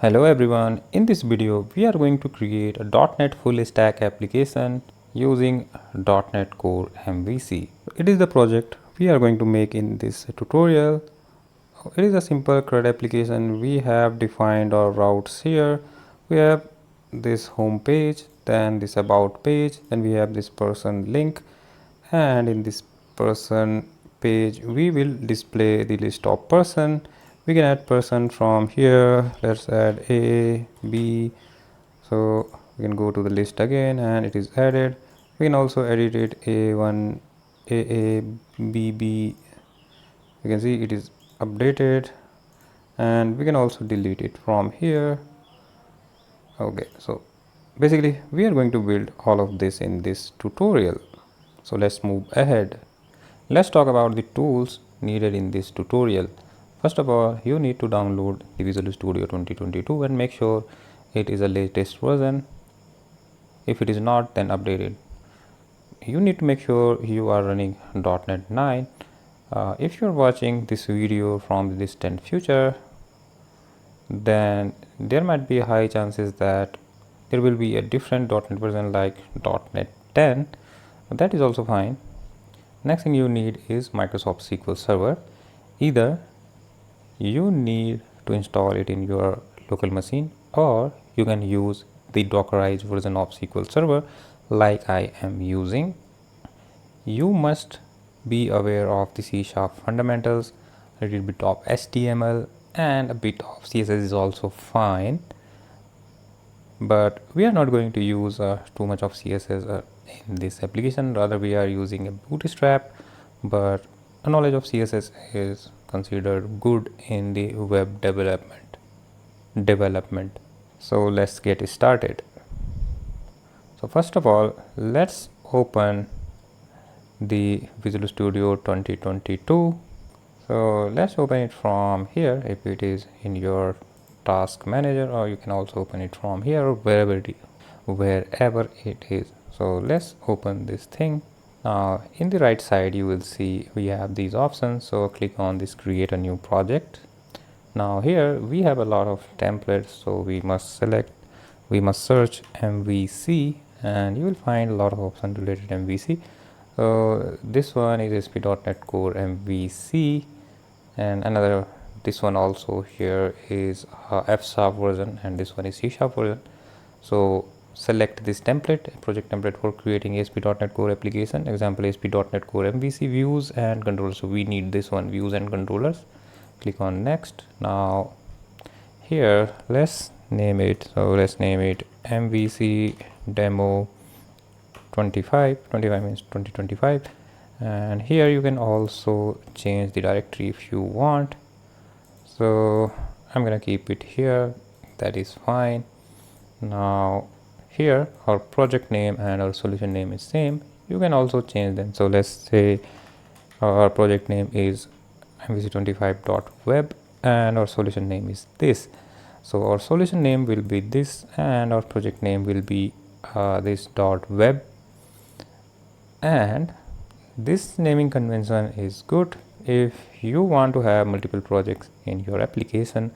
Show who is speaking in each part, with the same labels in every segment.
Speaker 1: Hello everyone, in this video we are going to create a .NET full stack application using .NET Core MVC. It is the project we are going to make in this tutorial. It is a simple CRUD application. We have defined our routes here. We have this home page, then this about page, then we have this person link, and in this person page we will display the list of person. We can add person from here. Let's add A, B. So we can go to the list again and it is added. We can also edit it A1, AA, BB. You can see it is updated, and we can also delete it from here. Okay, so basically we are going to build all of this in this tutorial. So let's move ahead. Let's talk about the tools needed in this tutorial. First of all, you need to download the Visual Studio 2022 and make sure it is a latest version. If it is not, then update it. You need to make sure you are running .NET 9. If you are watching this video from the distant future, then there might be high chances that there will be a different .NET version like .NET 10. That is also fine. Next thing you need is Microsoft SQL Server. Either you need to install it in your local machine, or you can use the Dockerized version of SQL Server like I am using. You must be aware of the C# fundamentals, a little bit of HTML and a bit of CSS is also fine, but we are not going to use too much of CSS in this application. Rather we are using a bootstrap, but a knowledge of CSS is considered good in the web development. So let's get started. So first of all, let's open the Visual Studio 2022. So let's open it from here if it is in your task manager, or you can also open it from here or wherever it is. So let's open this thing. Now in the right side you will see we have these options. So click on this create a new project. Now here we have a lot of templates, so we must search MVC, and you will find a lot of options related to MVC. So this one is ASP.NET Core MVC, and this one also here is F# version, and this one is C# version. So select this template, project template for creating ASP.NET Core application, example ASP.NET Core MVC views and controllers. So we need this one, views and controllers. Click on next. Now here let's name it. So let's name it MVC demo 25 means 2025, and here you can also change the directory if you want. So I'm gonna keep it here, that is fine. Now here our project name and our solution name is same. You can also change them. So let's say our project name is mvc25.web and our solution name is this. So our solution name will be this and our project name will be this .web, and this naming convention is good if you want to have multiple projects in your application.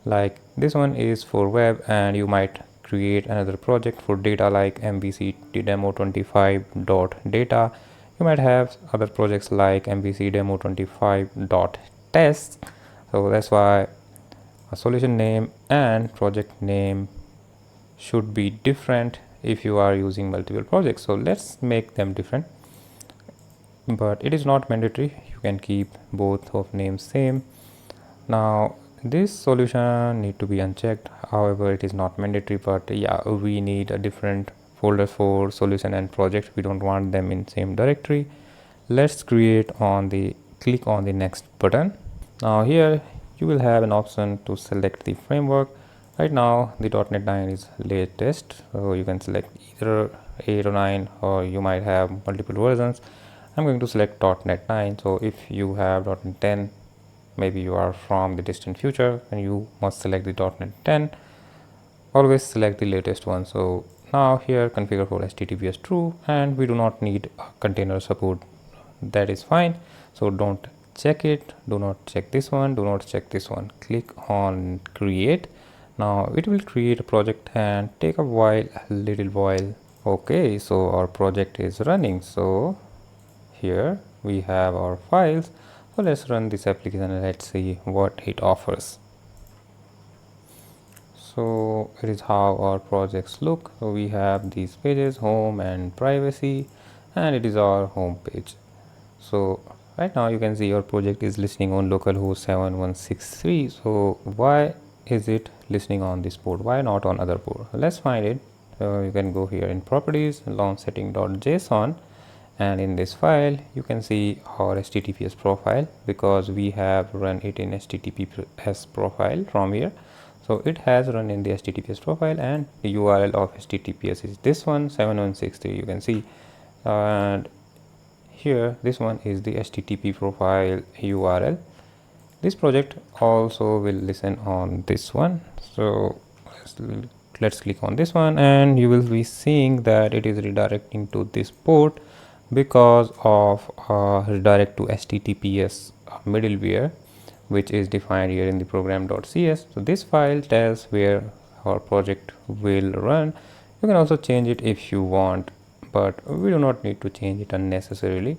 Speaker 1: Like this one is for web, and you might create another project for data like mvc demo 25.data. You might have other projects like mvc demo 25.test. so that's why a solution name and project name should be different if you are using multiple projects. So let's make them different, but it is not mandatory. You can keep both of names same. Now this solution need to be unchecked, however it is not mandatory, but yeah, we need a different folder for solution and project. We don't want them in same directory. Let's click on the next button. Now here you will have an option to select the framework. Right now the .NET 9 is latest, so you can select either 8 or 9, or you might have multiple versions. I'm going to select .NET 9. So if you have .NET 10, maybe you are from the distant future and you must select the .NET 10. Always select the latest one. So now here configure for HTTPS true, and we do not need container support. That is fine. So don't check it. Do not check this one. Do not check this one. Click on create. Now it will create a project and take a little while. Okay, so our project is running. So here we have our files. So let's run this application and let's see what it offers. So it is how our projects look. So we have these pages, home and privacy, and it is our home page. So right now you can see your project is listening on localhost 7163. So why is it listening on this port? Why not on other port? Let's find it. So you can go here in properties, launch setting.json, and in this file you can see our HTTPS profile because we have run it in HTTPS profile from here. So it has run in the HTTPS profile, and the URL of HTTPS is this one 7163. You can see, and here this one is the HTTP profile URL. This project also will listen on this one. So let's click on this one, and you will be seeing that it is redirecting to this port because of redirect to HTTPS middleware, which is defined here in the program.cs. So this file tells where our project will run. You can also change it if you want, but we do not need to change it unnecessarily.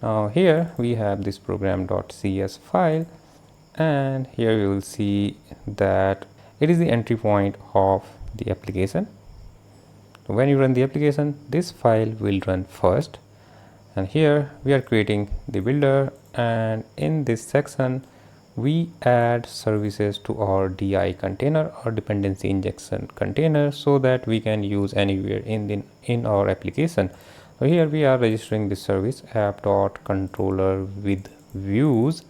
Speaker 1: Now here we have this program.cs file, and here you will see that it is the entry point of the application. So when you run the application, this file will run first, and here we are creating the builder, and in this section we add services to our DI container or dependency injection container so that we can use anywhere in our application. So here we are registering this service app.controller with views,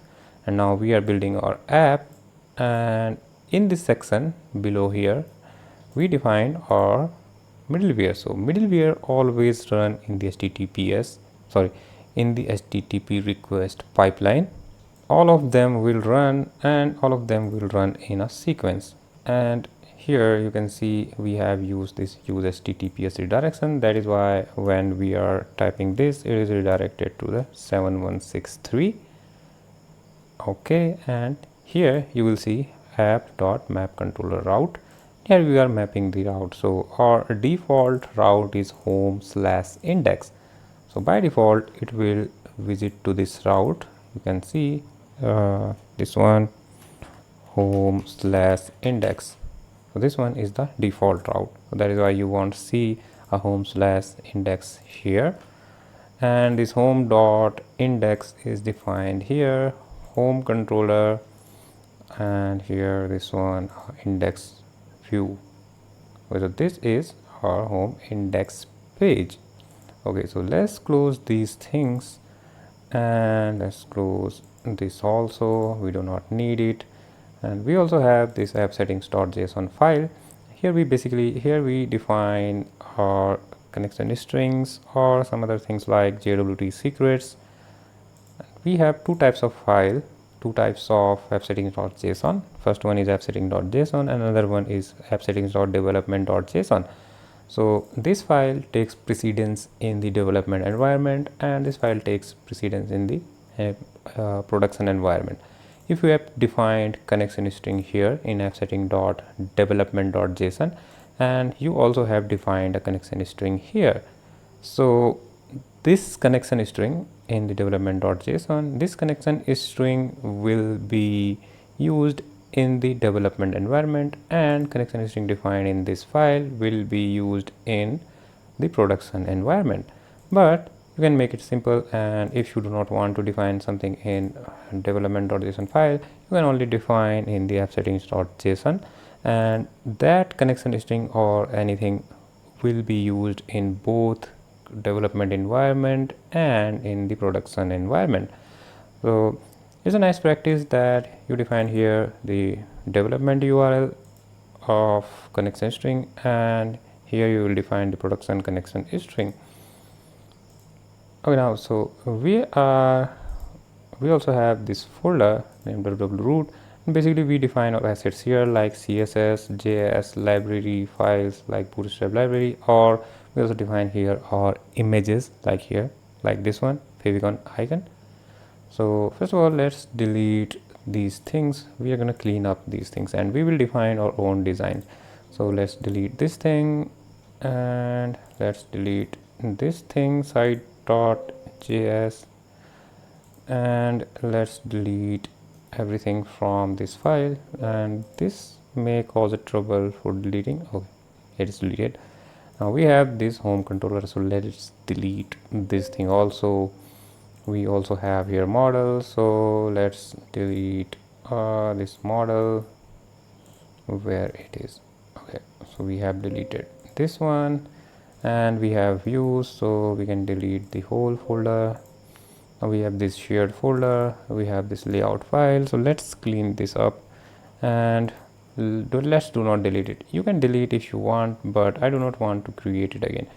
Speaker 1: and now we are building our app, and in this section below here we define our middleware. So middleware always run in the HTTP request pipeline. All of them will run, and all of them will run in a sequence. And here you can see we have used this use HTTPS redirection. That is why when we are typing this, it is redirected to the 7163. Okay, and here you will see app.mapController route. Here we are mapping the route. So our default route is home/index. So by default it will visit to this route. You can see this one, home/index. So this one is the default route. So that is why you won't see a home/index here, and this home.index is defined here, home controller, and here this one index view. So this is our home index page. Okay, so let's close these things, and let's close this also. We do not need it. And we also have this app settings.json file. Here we define our connection strings or some other things like JWT secrets. We have two types of file, two types of app settings.json. First one is app setting.json, and another one is app settings.development.json. So this file takes precedence in the development environment, and this file takes precedence in the production environment. If you have defined connection string here in app setting.development.json, and you also have defined a connection string here. So this connection string in the development.json, this connection string will be used in the development environment, and connection string defined in this file will be used in the production environment. But you can make it simple, and if you do not want to define something in development.json file, you can only define in the app settings.json, and that connection string or anything will be used in both development environment and in the production environment. So it's a nice practice that you define here the development URL of connection string, and here you will define the production connection string. Okay, now so we also have this folder named www.root, and basically we define our assets here like CSS, JS library files like bootstrap library, or we also define here our images like this one favicon icon. So first of all, let's delete these things, we are going to clean up these things, and we will define our own design. So let's delete this thing, and let's delete this thing site.js, and let's delete everything from this file, and this may cause a trouble for deleting. Okay, it is deleted. Now we have this home controller, so let's delete this thing also. We also have here model, so let's delete this model where it is. Okay, so we have deleted this one, and we have views, so we can delete the whole folder. Now we have this shared folder, we have this layout file, so let's clean this up, and let's do not delete it. You can delete if you want, but I do not want to create it again.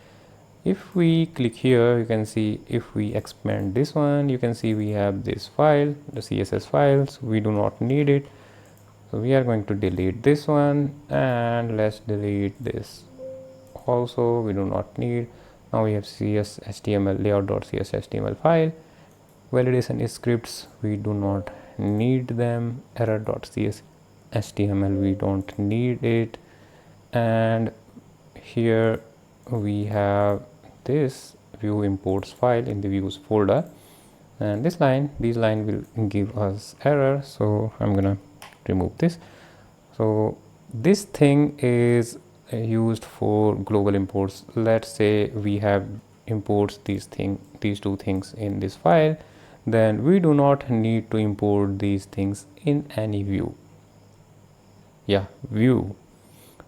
Speaker 1: If we click here, you can see if we expand this one, you can see we have this file, the CSS files. We do not need it, so we are going to delete this one, and let's delete this also, we do not need. Now we have cs.html layout.cs.html file. Validation scripts, we do not need them. Error.cs.html, we don't need it. And here we have this view imports file in the views folder, and these line will give us error, so I'm gonna remove this. So this thing is used for global imports. Let's say we have imports these two things in this file, then we do not need to import these things in any view. Yeah, view,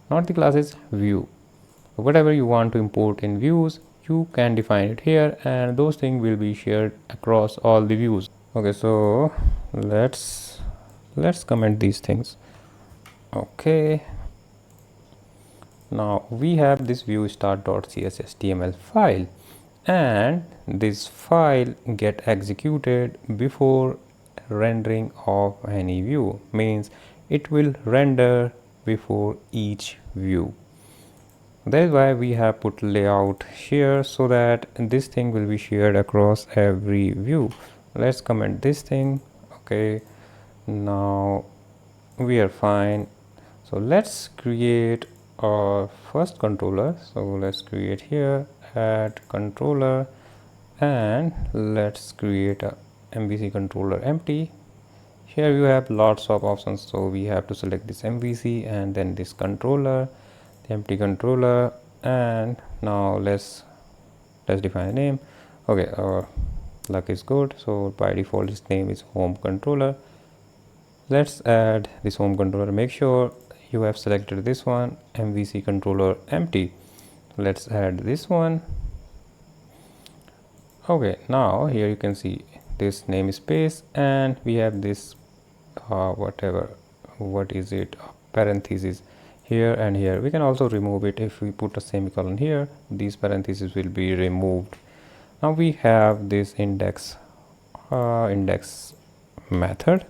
Speaker 1: not the classes, view. Whatever you want to import in views, you can define it here, and those things will be shared across all the views. Okay, so let's comment these things. Okay, now we have this view start.cshtml file, and this file get executed before rendering of any view, means it will render before each view. That is why we have put layout here, so that this thing will be shared across every view. Let's comment this thing. Okay, now we are fine. So let's create our first controller. So let's create here add controller, and let's create a MVC controller empty. Here you have lots of options, so we have to select this MVC and then this controller, the empty controller, and now let's define a name. Okay, our luck is good, so by default its name is home controller. Let's add this home controller. Make sure you have selected this one, MVC controller empty. Let's add this one. Okay, now here you can see this namespace, and we have this what is it, parentheses here and here. We can also remove it. If we put a semicolon here, these parentheses will be removed. Now we have this index method.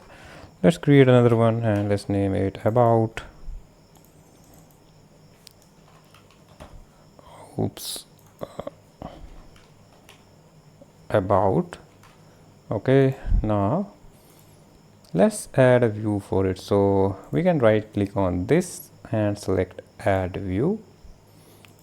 Speaker 1: Let's create another one, and let's name it about. About. Okay, now let's add a view for it. So we can right click on this and select add view,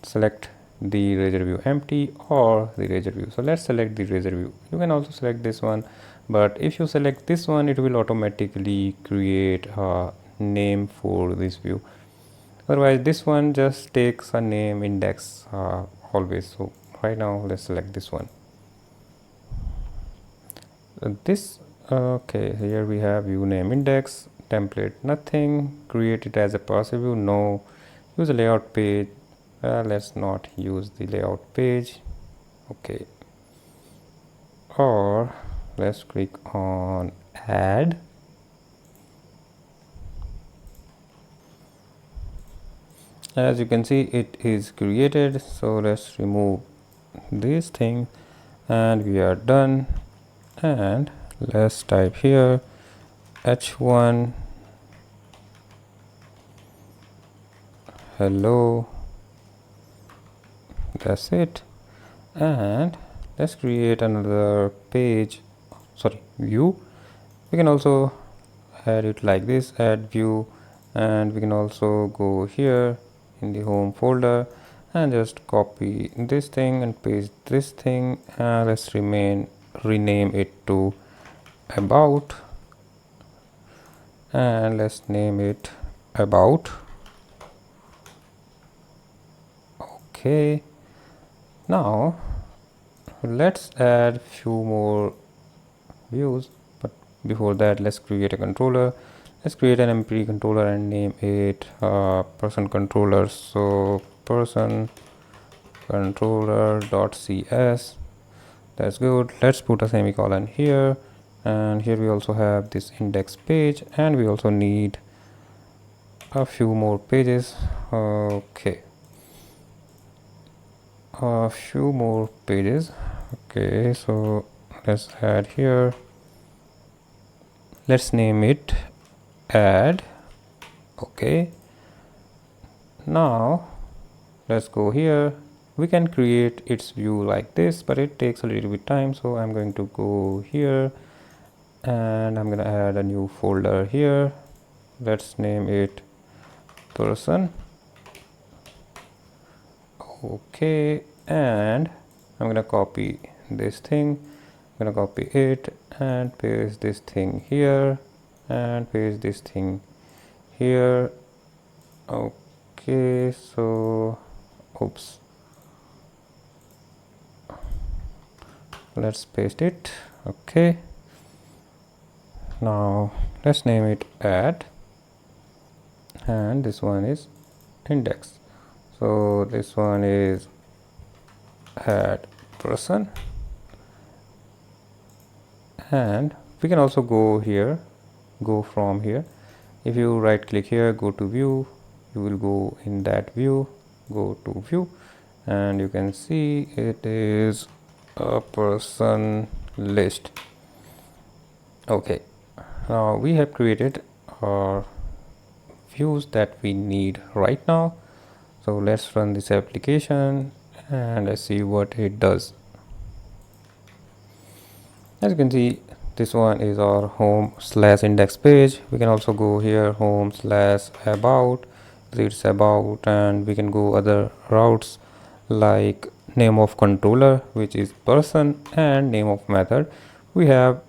Speaker 1: select the razor view empty or the razor view. So let's select the razor view. You can also select this one, but if you select this one, it will automatically create a name for this view. Otherwise this one just takes a name index always. So right now let's select this one. Okay, here we have view name index, template nothing, create it as a parser view, no, use a layout page. Let's not use the layout page. Okay, or let's click on add. As you can see, it is created. So let's remove this thing, and we are done. And let's type here h1 hello. That's it. And let's create another page, sorry, view. We can also add it like this, add view, and we can also go here in the home folder and just copy this thing and paste this thing, and let's rename it to about, and let's name it about. Okay, now let's add few more views, but before that let's create a controller. Let's create an empty controller and name it person controller. So person controller.cs. That's good. Let's put a semicolon here, and here we also have this index page, and we also need a few more pages. Okay, a few more pages. Okay, so let's add here, let's name it add. Okay, now let's go here. We can create its view like this, but it takes a little bit time, so I'm going to go here and I'm gonna add a new folder here. Let's name it person. Okay, and I'm gonna copy this thing, I'm gonna copy it and paste this thing here and paste this thing here. Okay, so oops, let's paste it. Okay, now let's name it add, and this one is index, so this one is add person, and we can also go here, go from here. If you right click here, go to view, you will go in that view, go to view, and you can see it is a person list. Okay, now we have created our views that we need right now. So let's run this application and let's see what it does. As you can see, this one is our home/index page. We can also go here home/about, it's about, and we can go other routes like name of controller, which is person, and name of method. We have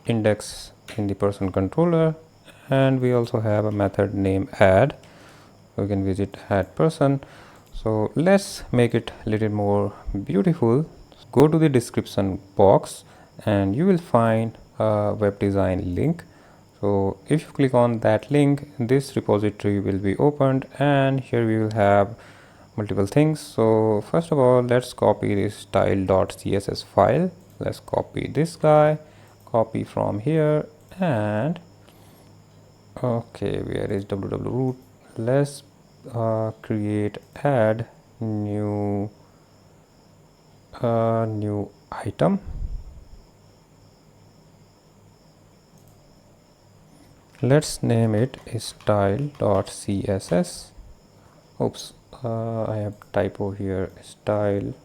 Speaker 1: index in the person controller, and we also have a method name add. We can visit add person. So let's make it a little more beautiful. Go to the description box and you will find a web design link. So if you click on that link, this repository will be opened, and here we will have multiple things. So first of all, let's copy this style.css file. Let's copy this guy, copy from here, and okay, where is www root? Let's create add new item. Let's name it style.css. Oops, I have typo here, style.css.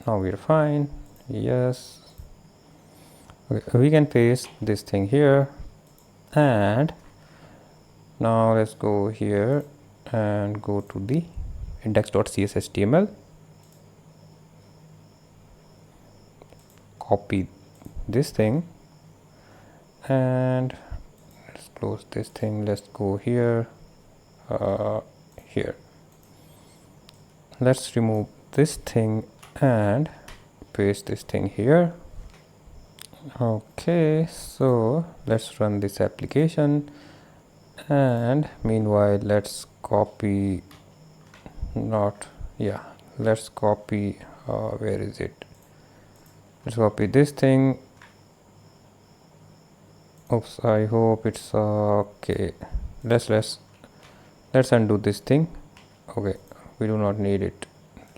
Speaker 1: Now we're fine. Yes. Okay, we can paste this thing here, and now let's go here and go to the index.cshtml, copy this thing, and let's close this thing. Let's go here, here. Let's remove this thing and paste this thing here. Okay, so let's run this application, and meanwhile let's copy, let's copy, where is it? Let's copy this thing. Oops, I hope it's okay. Let's undo this thing. Okay, we do not need it.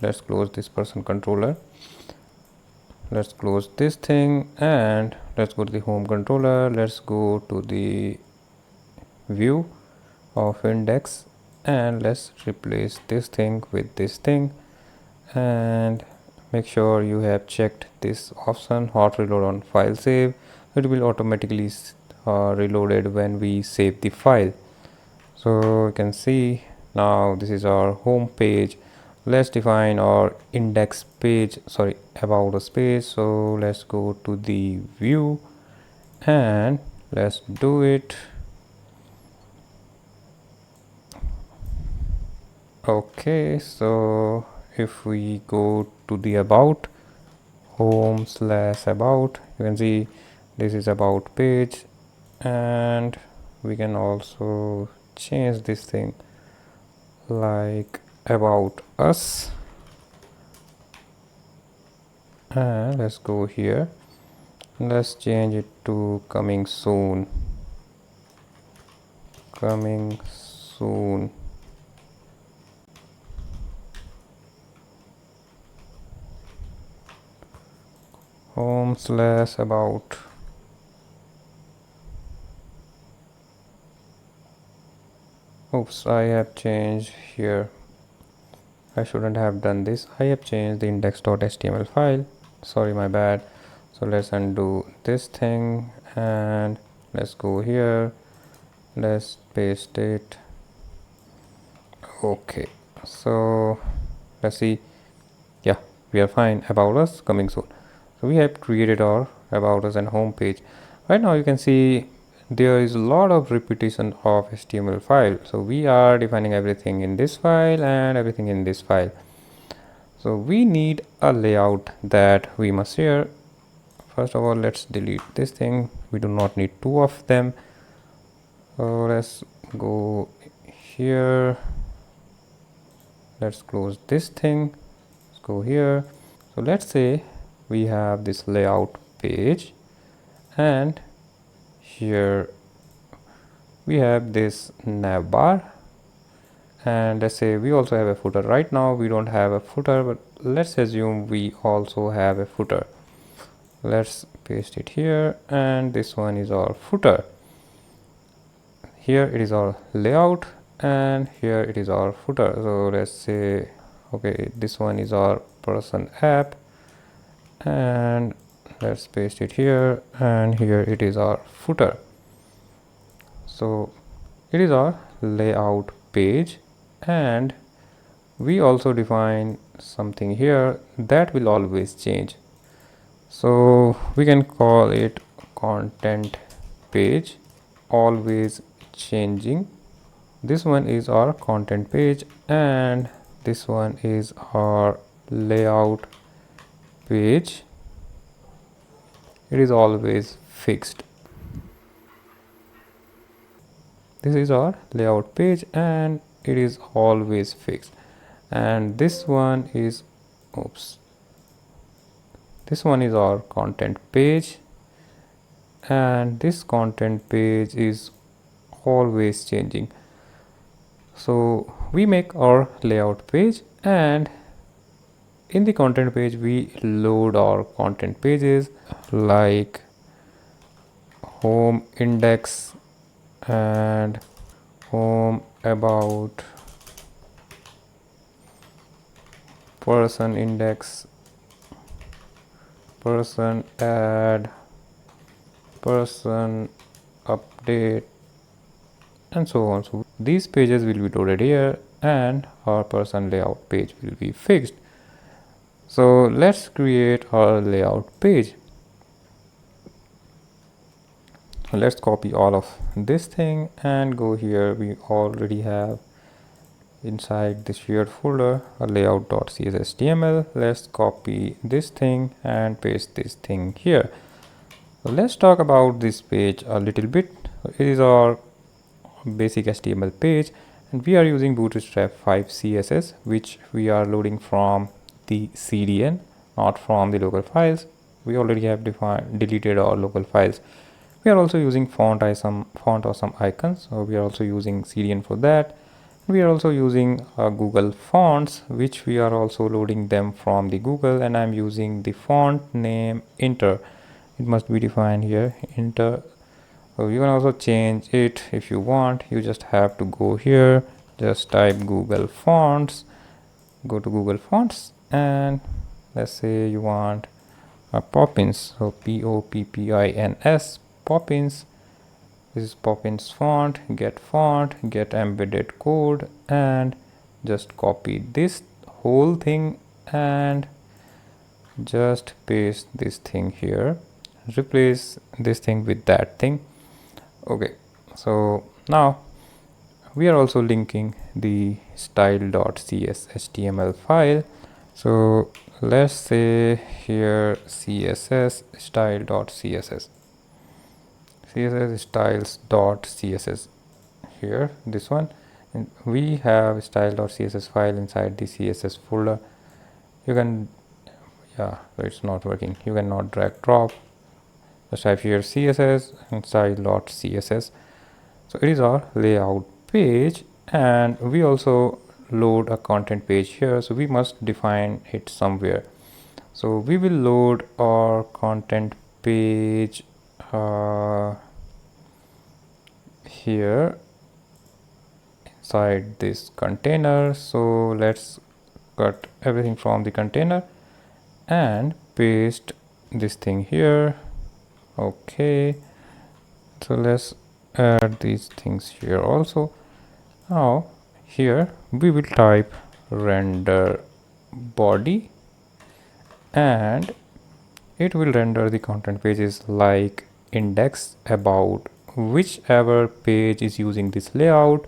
Speaker 1: Let's close this person controller. Let's close this thing, and let's go to the home controller. Let's go to the view of index, and let's replace this thing with this thing, and make sure you have checked this option, hot reload on file save. it will automatically reloaded when we save the file. So you can see now this is our home page. Let's define our index page, sorry, about us page. So let's go to the view and let's do it. Okay, so if we go to the about, home/about, you can see this is about page, and we can also change this thing like about us, and let's go here, let's change it to coming soon. Home/about. Oops, I have changed here. I shouldn't have done this. I have changed the index.html file. Sorry, my bad. So let's undo this thing and let's go here. Let's paste it. Okay, so let's see. Yeah, we are fine. About us coming soon. So we have created our about us and home page. Right now you can see there is a lot of repetition of HTML file. So we are defining everything in this file and everything in this file. So we need a layout that we must share. First of all, let's delete this thing. We do not need two of them. So let's go here. Let's close this thing. Let's go here. So let's say we have this layout page, and here we have this nav bar, and let's say we also have a footer. Right now we don't have a footer, but let's assume we also have a footer. Let's paste it here, and this one is our footer. Here it is our layout, and here it is our footer. So let's say, okay, this one is our person app, and let's paste it here, and here it is our footer. So it is our layout page, and we also define something here that will always change. So we can call it content page, always changing. This one is our content page, and this one is our layout page. It is always fixed. This is our layout page, and it is always fixed. And this one is, oops, this one is our content page, and this content page is always changing. So we make our layout page, and in the content page we load our content pages like home index and home, about, person index, person add, person update, and so on. So these pages will be loaded here, and our person layout page will be fixed. So let's create our layout page. Let's copy all of this thing and go here. We already have inside the shared folder a layout.cshtml. Let's copy this thing and paste this thing here. So let's talk about this page a little bit. It is our basic HTML page, and we are using Bootstrap 5 CSS, which we are loading from the CDN, not from the local files. We already have deleted our local files. We are also using font or some icons, so we are also using CDN for that. We are also using Google fonts, which we are also loading them from the Google, and I'm using the font name Inter. It must be defined here, Inter. So you can also change it if you want. You just have to go here, just type Google fonts, go to Google fonts, and let's say you want Poppins, so Poppins, Poppins. This is Poppins font, get embedded code, and just copy this whole thing and just paste this thing here, replace this thing with that thing. Okay, so now we are also linking the style.cs HTML file. So let's say here css style.css, css styles.css, here this one, and we have style.css file inside the css folder. You can, yeah, so it's not working, you cannot drag drop. Just type here css and style.css. So it is our layout page, and we also load a content page here, so we must define it somewhere. So we will load our content page here inside this container. So let's cut everything from the container and paste this thing here. Okay, so let's add these things here also. Now here we will type render body, and it will render the content pages like index, about, whichever page is using this layout,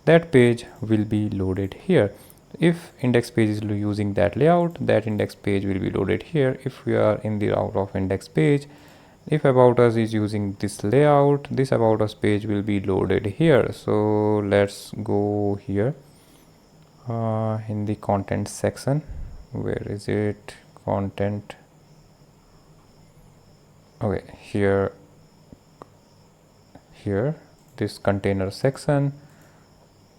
Speaker 1: that page will be loaded here. If index page is using that layout, that index page will be loaded here. If we are in the route of index page, if about us is using this layout, this about us page will be loaded here. So let's go here in the content section. Where is it? Content. Okay, here this container section,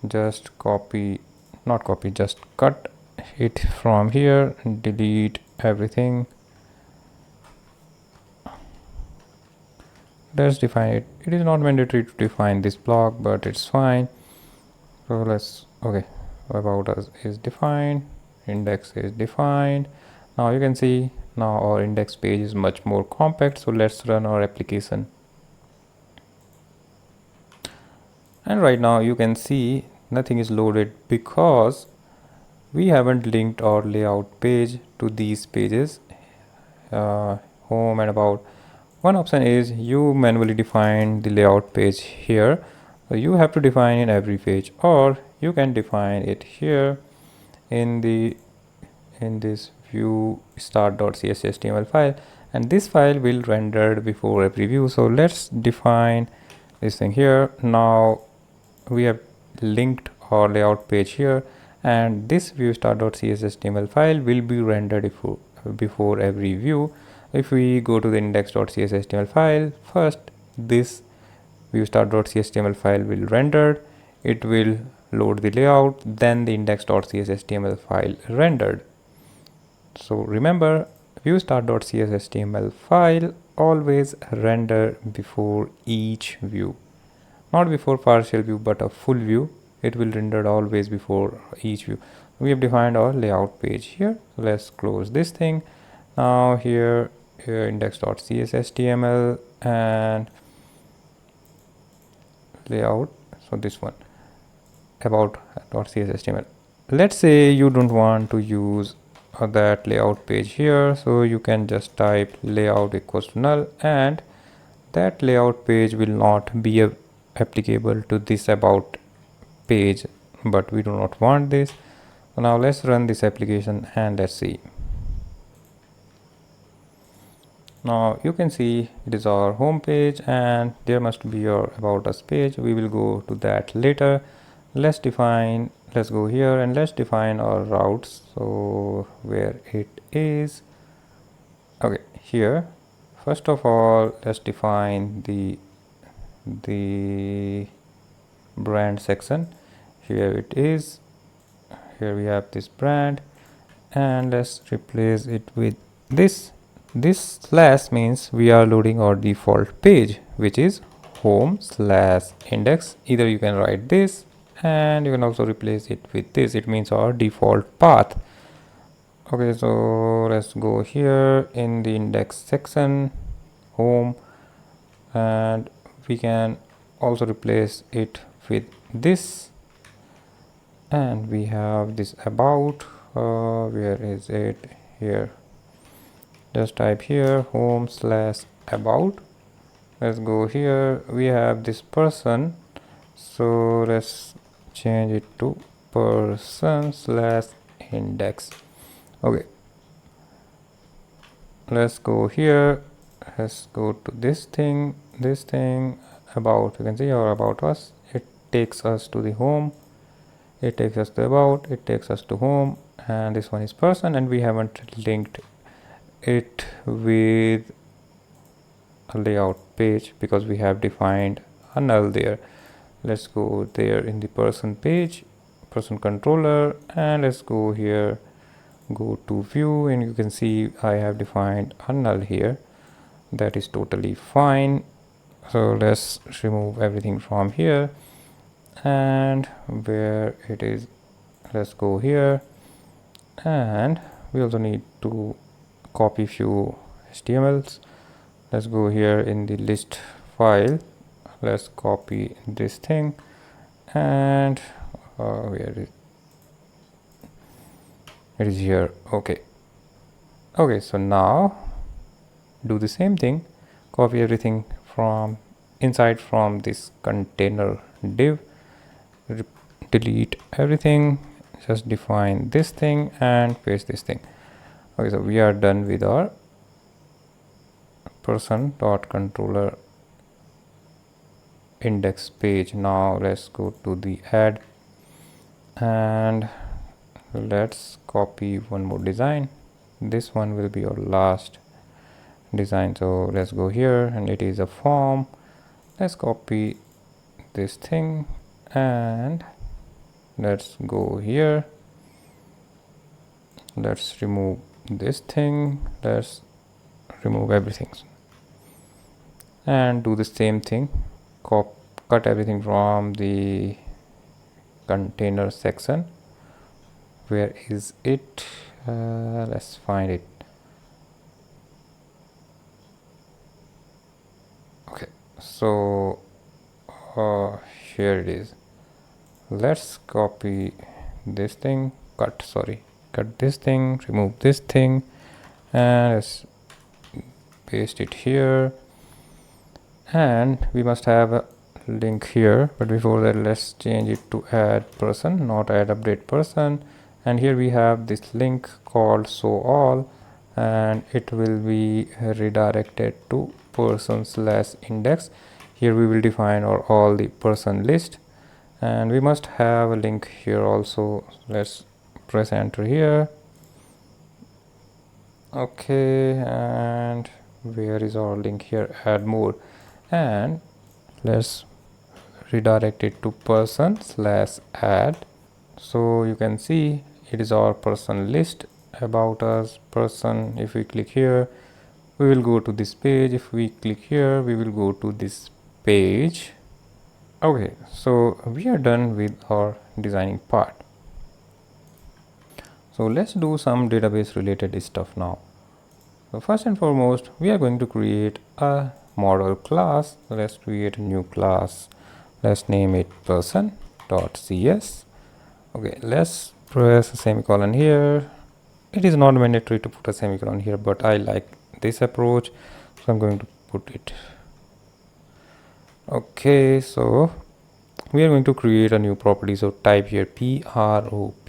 Speaker 1: just copy, not copy, just cut it from here and delete everything. Let's define it. It is not mandatory to define this block, but it's fine. So let's, okay, about us is defined, index is defined. Now you can see now our index page is much more compact. So let's run our application. And right now you can see nothing is loaded because we haven't linked our layout page to these pages, home and about. One option is you manually define the layout page here. So you have to define in every page, or you can define it here in this view start.cs HTML file, and this file will render before every view. So let's define this thing here. Now we have linked our layout page here, and this view start.cs HTML file will be rendered before every view. If we go to the index.cs HTML file, first this view start.cs HTML file will render, it will load the layout, then the index.cs HTML file rendered. So remember, view start.cs HTML file always render before each view, not before partial view but a full view. It will render always before each view. We have defined our layout page here. So let's close this thing. Now here index.cs HTML and layout, so this one about.cs HTML. Let's say you don't want to use that layout page here, so you can just type layout equals to null, and that layout page will not be applicable to this about page, but we do not want this. So now let's run this application and let's see. Now you can see it is our home page, and there must be your about us page. We will go to that later. Let's go here and let's define our routes. So where it is, okay, here first of all let's define the brand section. Here it is, here we have this brand, and let's replace it with this slash means we are loading our default page, which is home/index. Either you can write this, and you can also replace it with this. It means our default path. Okay, so let's go here in the index section, home, and we can also replace it with this, and we have this about. Where is it? Here, just type here home / about. Let's go here, we have this person, so let's change it to person / index. Okay, let's go here, let's go to this thing about. You can see our about us, it takes us to the home, it takes us to about, it takes us to home, and this one is person, and we haven't linked it with a layout page because we have defined a null there. Let's go there in the person page, person controller, and let's go here, go to view, and you can see I have defined a null here. That is totally fine. So let's remove everything from here, and where it is, let's go here, and we also need to copy few HTMLs. Let's go here in the list file, let's copy this thing, and where it is here. Okay, so now do the same thing, copy everything from inside from this container div, delete everything, just define this thing and paste this thing. Okay, so we are done with our person.controller index page. Now let's go to the add, and let's copy one more design. This one will be our last design, so let's go here, and it is a form. Let's copy this thing, and let's go here, let's remove this thing, let's remove everything, and do the same thing, cut everything from the container section. Where is it? Let's find it. Okay, so here it is. Let's copy this thing, cut this thing, remove this thing, and let's paste it here, and we must have a link here, but before that let's change it to add person, not add update person. And here we have this link called show all, and it will be redirected to person / index. Here we will define all the person list, and we must have a link here also. Let's press enter here. Okay, and where is our link here? Add more, and let's redirect it to person / add. So you can see it is our person list, about us, person. If we click here, we will go to this page. If we click here, we will go to this page. Okay, so we are done with our designing part. So let's do some database related stuff now. So first and foremost, we are going to create a model class. So let's create a new class. Let's name it person.cs. Okay, let's press a semicolon here. It is not mandatory to put a semicolon here, but I like this approach, so I'm going to put it. Okay, so we are going to create a new property. So type here prop,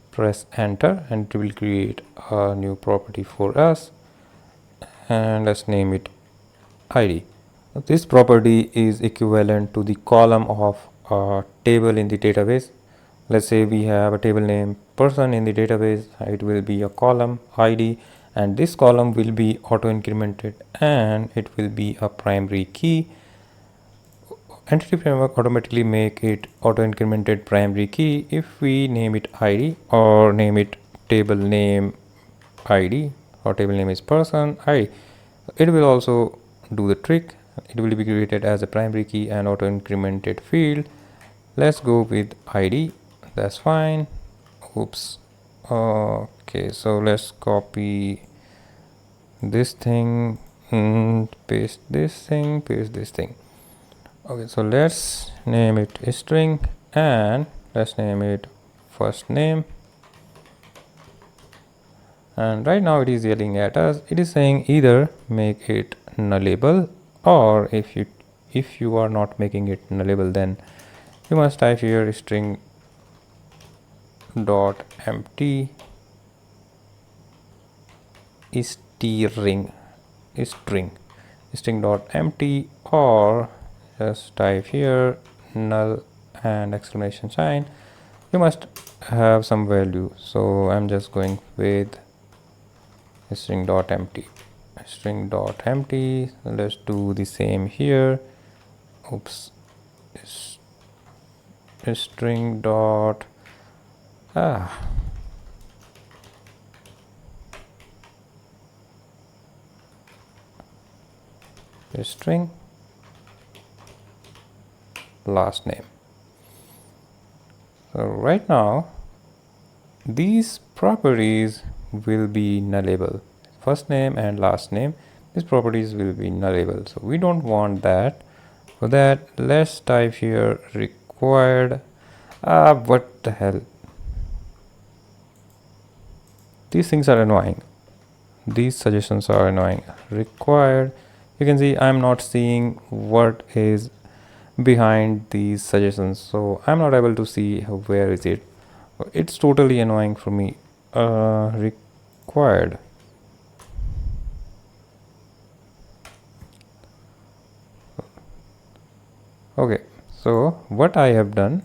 Speaker 1: press enter, and it will create a new property for us, and let's name it id. This property is equivalent to the column of a table in the database. Let's say we have a table name person in the database, it will be a column id, and this column will be auto incremented, and it will be a primary key. Entity framework automatically make it auto incremented primary key if we name it id or name it table name id, or table name is person id. It will also do the trick. It will be created as a primary key and auto incremented field. Let's go with id. That's fine. Oops. Okay, so let's copy this thing, paste this thing, paste this thing. Okay, so let's name it string and let's name it first name. And right now it is yelling at us. It is saying either make it nullable, or if you are not making it nullable, then you must type here string dot empty string dot empty, or just type here null and exclamation sign. You must have some value, so I'm just going with string dot empty. Let's do the same here. Oops. String dot string last name. So right now these properties will be nullable. First name and last name, these properties will be nullable, so we don't want that. For that, let's type here required. What the hell, these things are annoying. These suggestions are annoying. Required, you can see I'm not seeing what is behind these suggestions, so I'm not able to see where is it. It's totally annoying for me. Required. Okay, so what I have done,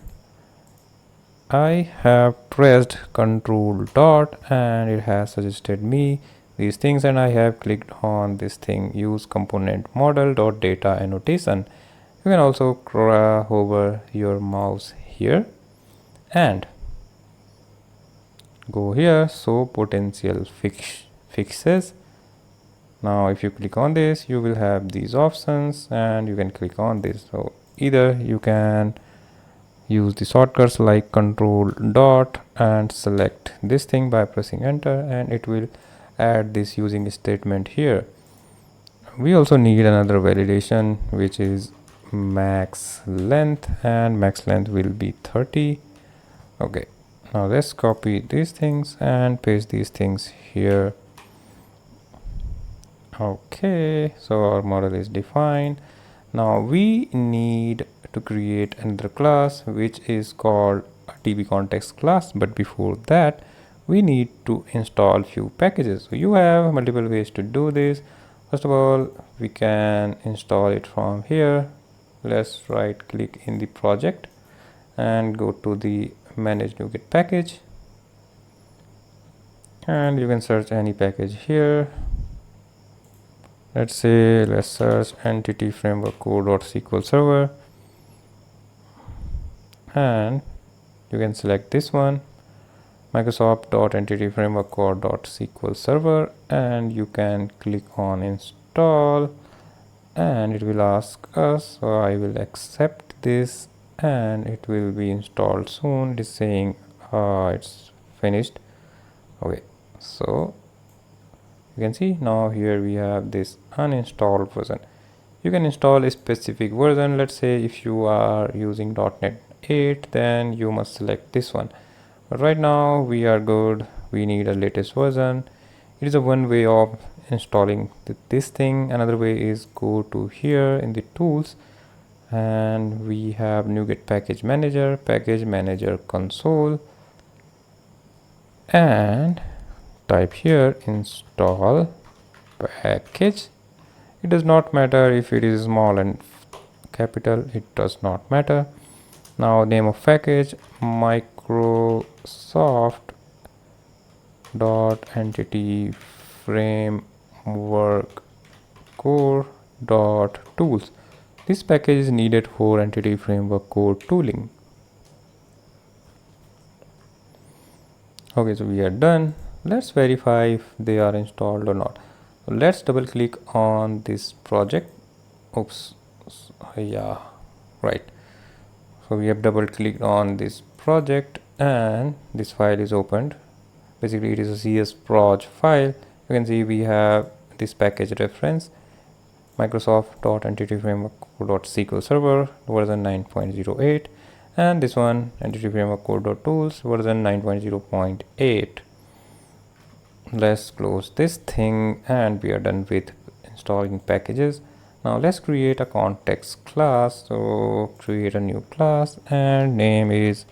Speaker 1: I have pressed Control dot and it has suggested me these things, and I have clicked on this thing, use component model dot data annotation. You can also hover your mouse here and go here, so potential fixes. Now if you click on this, you will have these options and you can click on this. So either you can use the shortcuts like Control dot and select this thing by pressing enter, and it will add this using statement here. We also need another validation, which is max length, and max length will be 30. Okay, now let's copy these things and paste these things here. Okay, so our model is defined. Now we need to create another class which is called AppDbContext class, but before that we need to install few packages. So you have multiple ways to do this. First of all, we can install it from here. Let's right click in the project and go to the manage Nuget package, and you can search any package here. Let's search entity framework core.sql server, and you can select this one, Microsoft.entity framework core.sql server, and you can click on install, and it will ask us, so I will accept this and it will be installed soon. It is saying it's finished. Okay, so you can see now here we have this uninstalled version. You can install a specific version. Let's say if you are using .NET 8, then you must select this one, but right now we are good. We need a latest version. It is a one way of installing this thing. Another way is go to here in the tools, and we have Nuget package manager console, and type here install package. It does not matter if it is small and capital, it does not matter. Now name of package Microsoft dot entity framework core dot tools. This package is needed for entity framework core tooling. Okay, so we are done. Let's verify if they are installed or not. So let's double click on this project. Oops, yeah, right. So we have double clicked on this project and this file is opened. Basically it is a csproj file. You can see we have this package reference Microsoft.entityframework.sql server version 9.08, and this one entity framework core.tools version 9.0.8. Let's close this thing and we are done with installing packages. Now let's create a context class. So create a new class and name is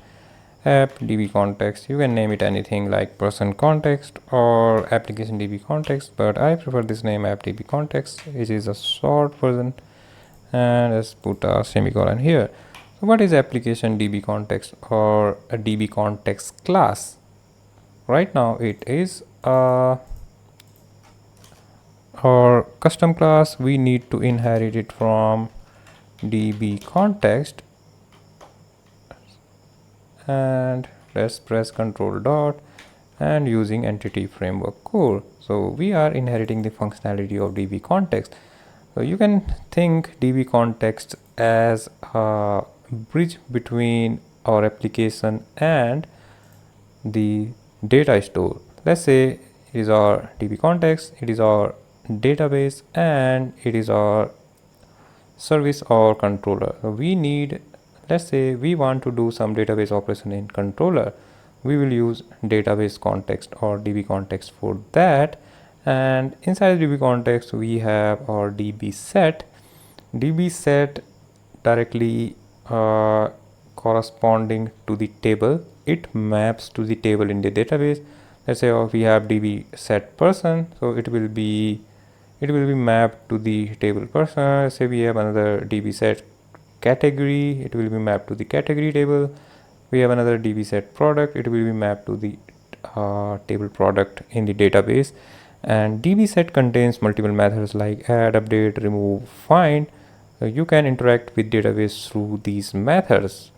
Speaker 1: AppDbContext. You can name it anything like person context or application DB context, but I prefer this name AppDbContext, which is a short version. And let's put a semicolon here. So what is application DB context or a DB context class? Right now it is our custom class. We need to inherit it from DB context, and let's press Control dot and using entity framework core. So we are inheriting the functionality of DB context. So you can think DB context as a bridge between our application and the data store. Let's say it is our DB context, it is our database, and it is our service or controller. So we need, let's say we want to do some database operation in controller. We will use database context or DB context for that. And inside DB context we have our DB set. DB set directly corresponding to the table. It maps to the table in the database. Let's say we have DB set person, so it will be mapped to the table person. Let's say we have another DB set category, it will be mapped to the category table. We have another DB set product, it will be mapped to the table product in the database. And DB set contains multiple methods like add, update, remove, find. You can interact with database through these methods.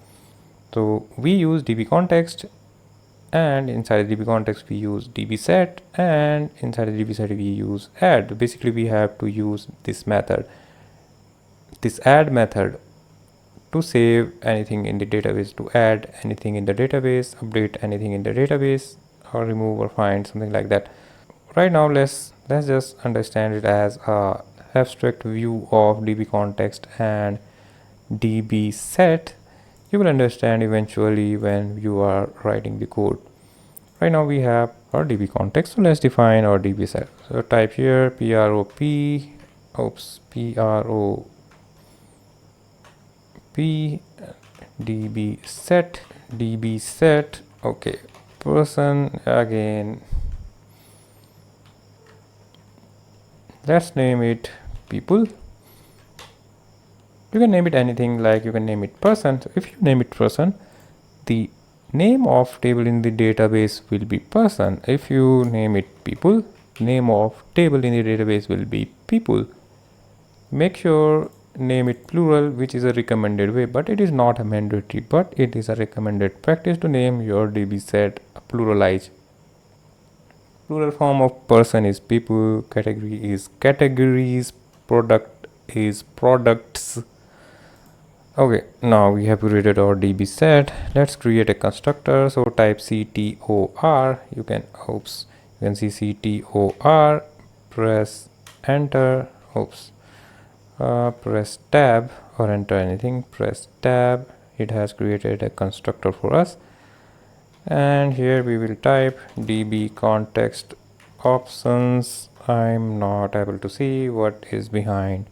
Speaker 1: So we use DB context, and inside DB context we use DB set, and inside DB set we use add. Basically we have to use this method, this add method, to save anything in the database, to add anything in the database, update anything in the database, or remove or find something like that. Right now let's just understand it as a abstract view of DB context and DB set. You will understand eventually when you are writing the code. Right now we have our DB context, so let's define our DB set. So type here prop DB set. Okay, person again, let's name it people. You can name it anything, like you can name it person. So if you name it person, the name of table in the database will be person. If you name it people, name of table in the database will be people. Make sure name it plural, which is a recommended way, but it is not a mandatory, but it is a recommended practice to name your DB set pluralize. Plural form of person is people, category is categories, product is products. Okay, now we have created our DB set. Let's create a constructor. So type CTOR. You can see CTOR. Press enter. Press tab or enter anything. Press tab. It has created a constructor for us. And here we will type DB context options. I'm not able to see what is behind.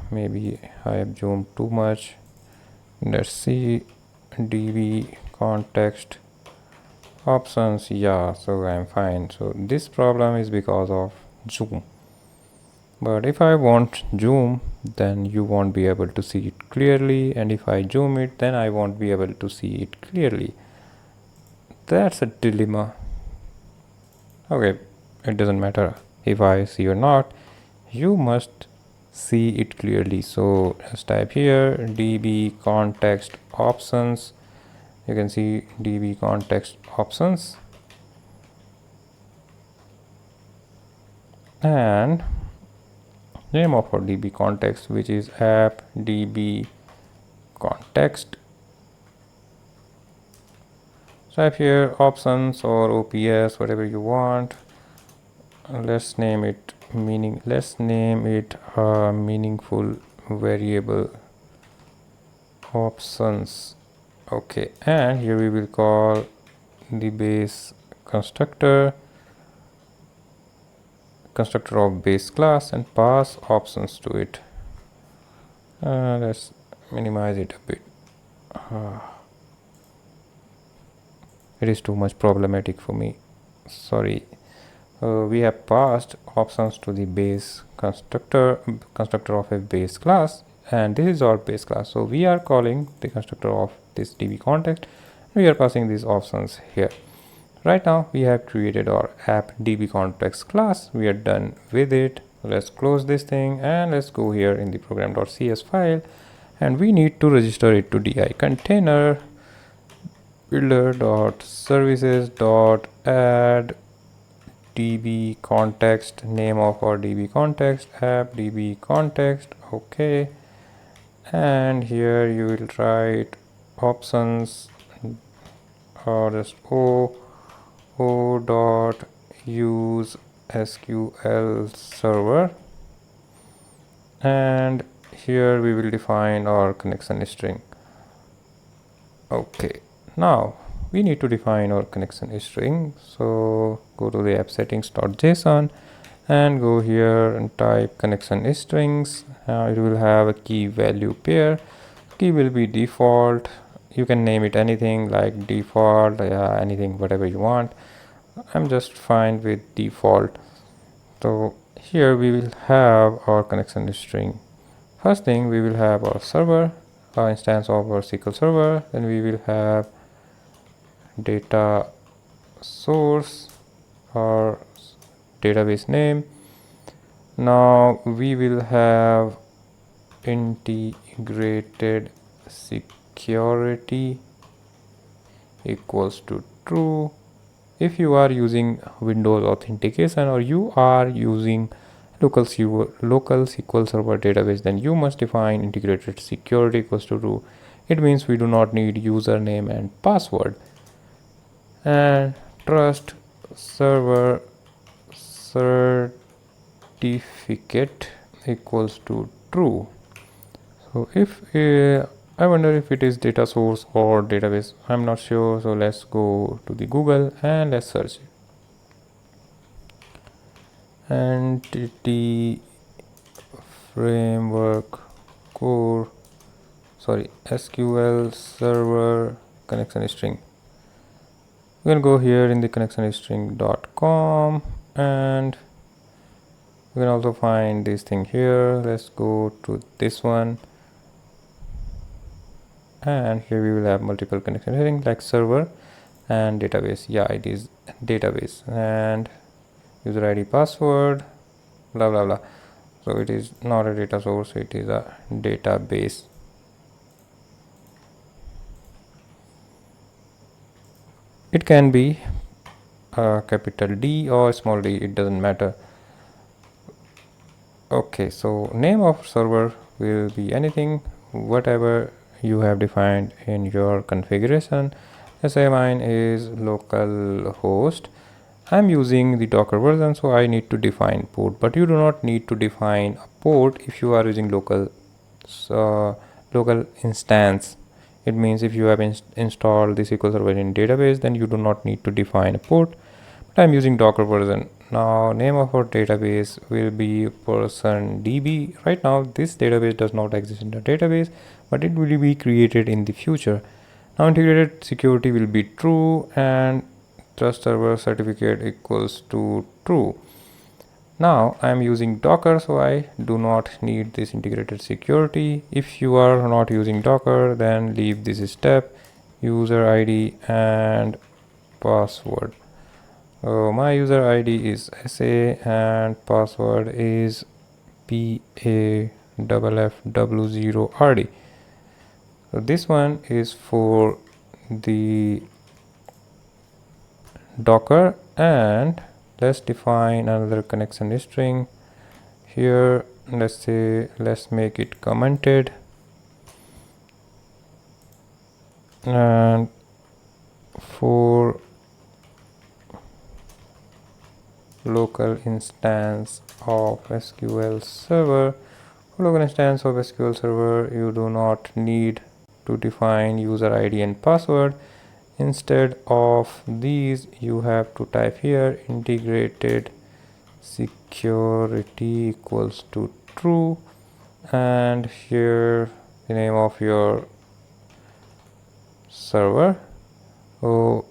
Speaker 1: Maybe I have zoomed too much. Let's see DB context options. Yeah, so I'm fine. So this problem is because of zoom, but if I want zoom, then you won't be able to see it clearly, and if I zoom it, then I won't be able to see it clearly. That's a dilemma. Okay, it doesn't matter if I see or not, you must see it clearly. So let's type here DB context options. You can see DB context options, and name of our DB context, which is AppDbContext. Type here options or OPS, whatever you want. Let's name it a meaningful variable options. Okay, and here we will call the base constructor of base class and pass options to it. Let's minimize it a bit. It is too much problematic for me, sorry. We have passed options to the base constructor of a base class, and this is our base class. So we are calling the constructor of this DbContext. We are passing these options here. Right now we have created our AppDbContext class. We are done with it. Let's close this thing and let's go here in the program.cs file, and we need to register it to di container builder.services.add DbContext, name of our DbContext, AppDbContext. Okay, and here you will write options or just o dot use SQL Server, and here we will define our connection string. Okay, now we need to define our connection string. So go to the app settings.json and go here and type connection strings. It will have a key value pair. Key will be default. You can name it anything like default, anything, whatever you want. I'm just fine with default. So here we will have our connection string. First thing, we will have our server, instance of our SQL Server. Then we will have data source or database name. Now we will have integrated security equals to true. If you are using Windows authentication or you are using local SQL Server database, then you must define integrated security equals to true. It means we do not need username and password. And trust server certificate equals to true. So if I wonder if it is data source or database, I'm not sure. So let's go to the Google and let's search entity framework core SQL Server connection string. We can go here in the connectionstring.com, and we can also find this thing here. Let's go to this one, and here we will have multiple connection string like server and database. Yeah, it is database, and user ID, password, blah blah blah. So it is not a data source, it is a database. It can be capital D or small d, it doesn't matter. Okay, so name of server will be anything, whatever you have defined in your configuration. Let's say mine is localhost. I'm using the Docker version, so I need to define port, but you do not need to define a port if you are using local instance. It means if you have installed the SQL Server in database, then you do not need to define a port. But I'm using Docker version. Now name of our database will be person DB. Right now this database does not exist in the database, but it will be created in the future. Now integrated security will be true and trust server certificate equals to true. Now I am using Docker, so I do not need this integrated security. If you are not using Docker, then leave this step, user ID and password. So my user ID is SA and password is PAFFW0RD. So this one is for the Docker, and let's define another connection string here. Let's make it commented, and for local instance of SQL Server. For local instance of SQL Server, you do not need to define user ID and password. Instead of these, you have to type here integrated security equals to true, and here the name of your server. So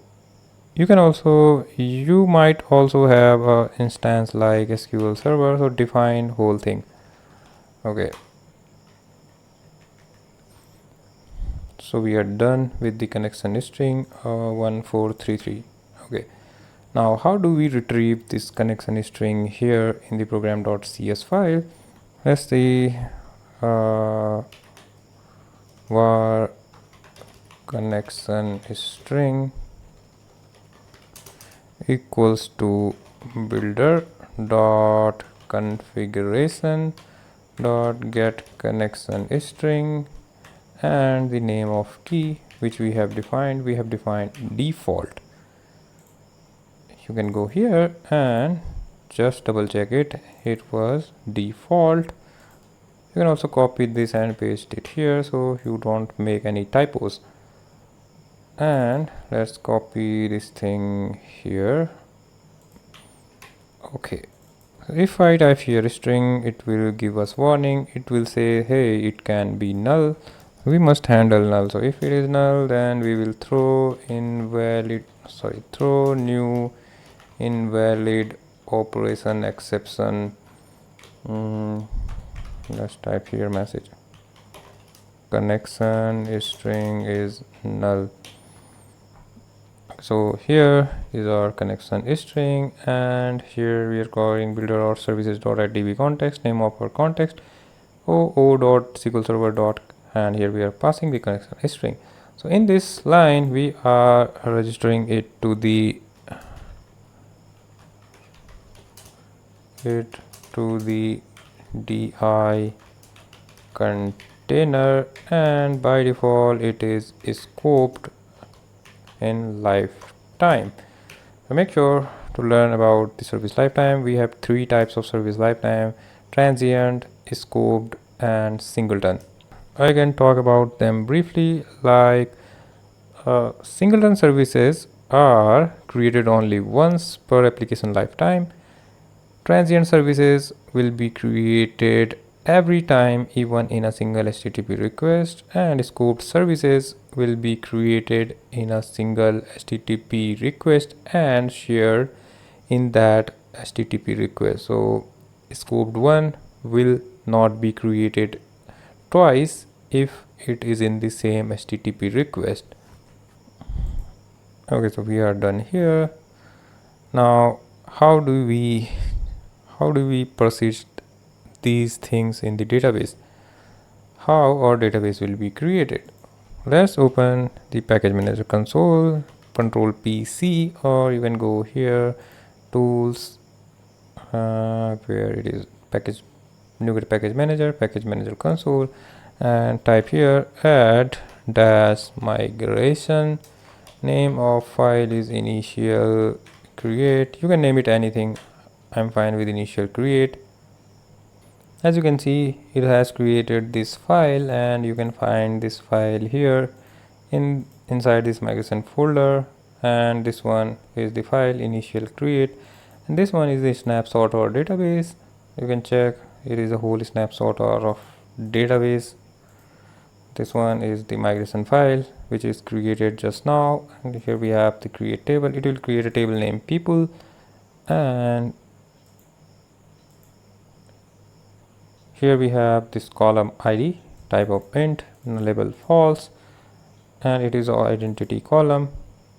Speaker 1: you might also have a instance like SQL Server, so define whole thing. Okay, so we are done with the connection string 1433. Okay, now how do we retrieve this connection string here in the program.cs file? Let's see, var connection string equals to builder dot configuration dot get connection string and the name of key which we have defined default. You can go here and just double check it was default. You can also copy this and paste it here so you don't make any typos. And let's copy this thing here. Okay, if I type here string, it will give us warning. It will say, hey, it can be null. We must handle null. So if it is null, then we will throw new invalid operation exception. Let's type here message connection string is null. So here is our connection string, and here we are calling builder.services.AppDbContext, name of our context oo.SQL Server. And here we are passing the connection string. So in this line we are registering it to the di container, and by default it is scoped in lifetime. So make sure to learn about the service lifetime. We have three types of service lifetime: transient, scoped, and singleton. I can talk about them briefly. Like singleton services are created only once per application lifetime. Transient services will be created every time, even in a single HTTP request, and scoped services will be created in a single HTTP request and shared in that HTTP request. So scoped one will not be created twice if it is in the same HTTP request. Okay, so we are done here. Now how do we persist these things in the database? How our database will be created? Let's open the package manager console, control PC, or you can go here, tools, where it is Nuget package manager console, and type here add dash migration. Name of file is initial create. You can name it anything. I'm fine with initial create. As you can see, it has created this file, and you can find this file here inside this migration folder, and this one is the file initial create, and this one is the snapshot or database. You can check it is a whole snapshot or of database. This one is the migration file which is created just now, and here we have the create table. It will create a table named people, and here we have this column ID, type of int, label false, and it is our identity column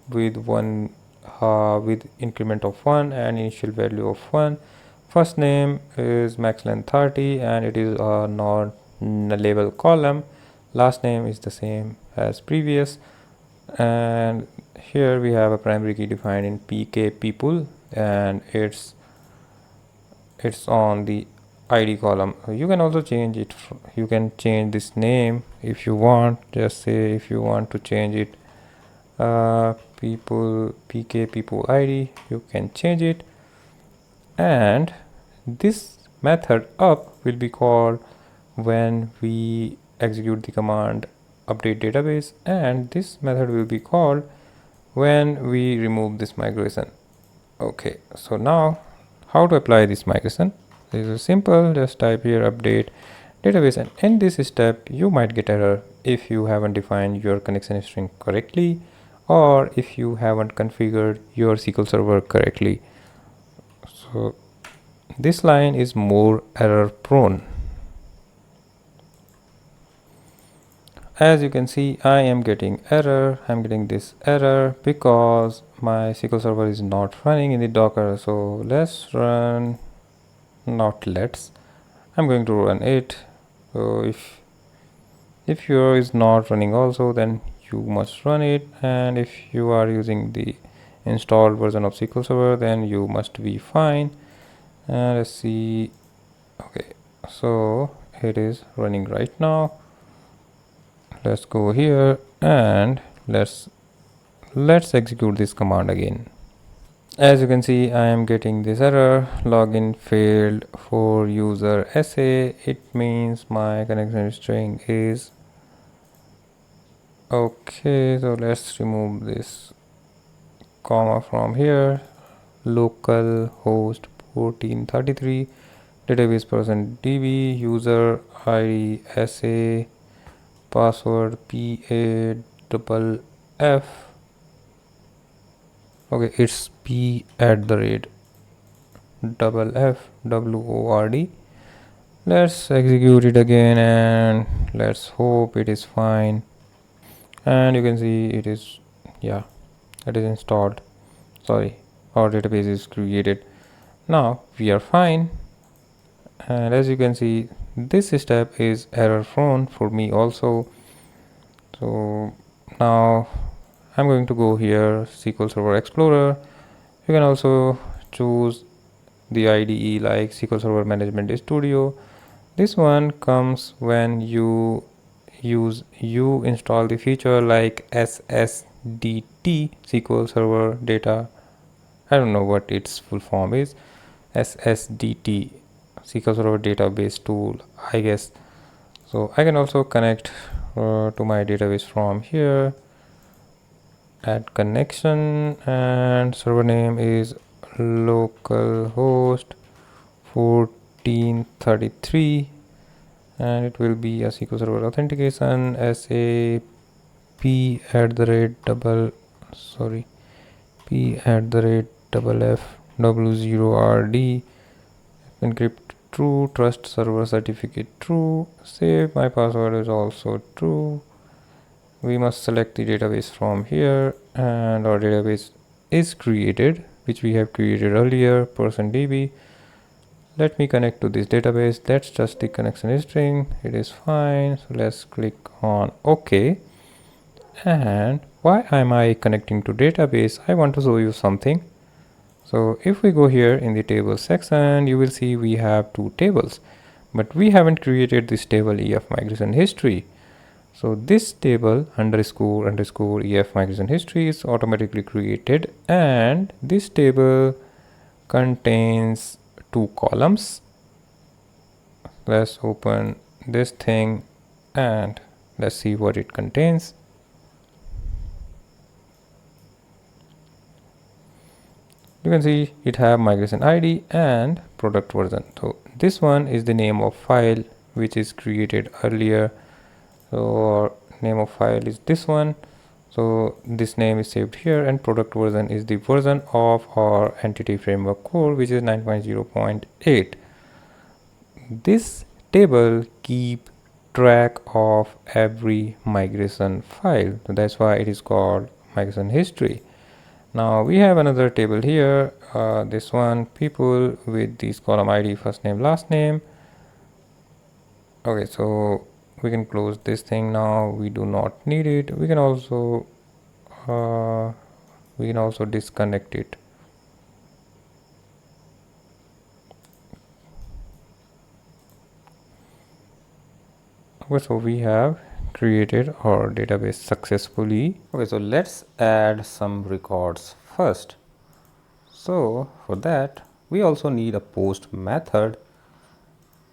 Speaker 1: with with increment of 1 and initial value of 1. First name is max length 30, and it is a non-label column. Last name is the same as previous, and here we have a primary key defined in pk people, and it's on the ID column. You can also change it. You can change this name if you want. Just say if you want to change it people pk people id, you can change it, and this method up will be called when we execute the command update database, and this method will be called when we remove this migration. Okay, so now how to apply this migration? This is simple. Just type here update database, and in this step you might get error if you haven't defined your connection string correctly, or if you haven't configured your SQL Server correctly. So this line is more error prone. As you can see, I am getting error. I'm getting this error because my SQL Server is not running in the Docker. So let's run, not let's, I'm going to run it. So if yours is not running also, then you must run it, and if you are using the installed version of SQL Server, then you must be fine. And let's see. Okay, so it is running right now. Let's go here and let's execute this command again. As you can see, I am getting this error, login failed for user SA. It means my connection string is okay. So let's remove this comma from here. Local host 1433, database person db, user id SA, password PAFF. Okay, it's P@FFWORD. Let's execute it again and let's hope it is fine. And you can see it is, yeah, it is installed. Sorry, our database is created. Now we are fine. And as you can see, this step is error prone for me also. So now I'm going to go here, SQL Server Explorer. You can also choose the IDE like SQL Server Management Studio. This one comes when you install the feature like SSDT, SQL Server Data. I don't know what its full form is. SSDT, SQL Server Database Tool, I guess. So I can also connect to my database from here. Add connection, and server name is localhost 1433, and it will be a SQL Server authentication SAP at the rate P@FFW0RD, encrypt true, trust server certificate true, save my password is also true. We must select the database from here, and our database is created, which we have created earlier, %db. Let me connect to this database. That's just the connection string. It is fine. So let's click on OK. And why am I connecting to database? I want to show you something. So if we go here in the table section, you will see we have two tables, but we haven't created this table EF migration history. So this table underscore EF migration history is automatically created, and this table contains two columns. Let's open this thing and let's see what it contains. You can see it have migration ID and product version. So this one is the name of file which is created earlier. So our name of file is this one. So this name is saved here, and product version is the version of our entity framework core, which is 9.0.8. This table keep track of every migration file, so that's why it is called migration history. Now we have another table here, this one, people, with this column ID, first name, last name. Okay, so we can close this thing now. We do not need it. We can also disconnect it. Okay, so we have created our database successfully. Okay, so let's add some records first. So for that we also need a post method,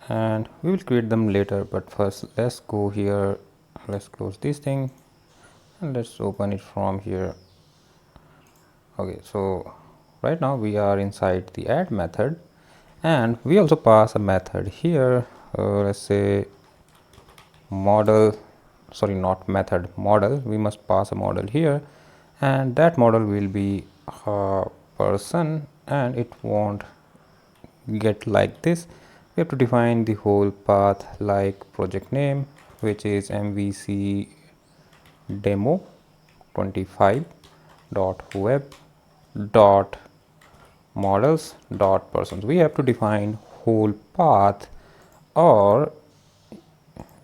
Speaker 1: and we will create them later, but first let's go here, let's close this thing and let's open it from here. Okay, so right now we are inside the add method, and we also pass a method here. Let's say model, sorry, not method, model. We must pass a model here, and that model will be a person, and it won't get like this. We have to define the whole path like project name, which is MVC demo 25 .web .models .persons. We have to define whole path, or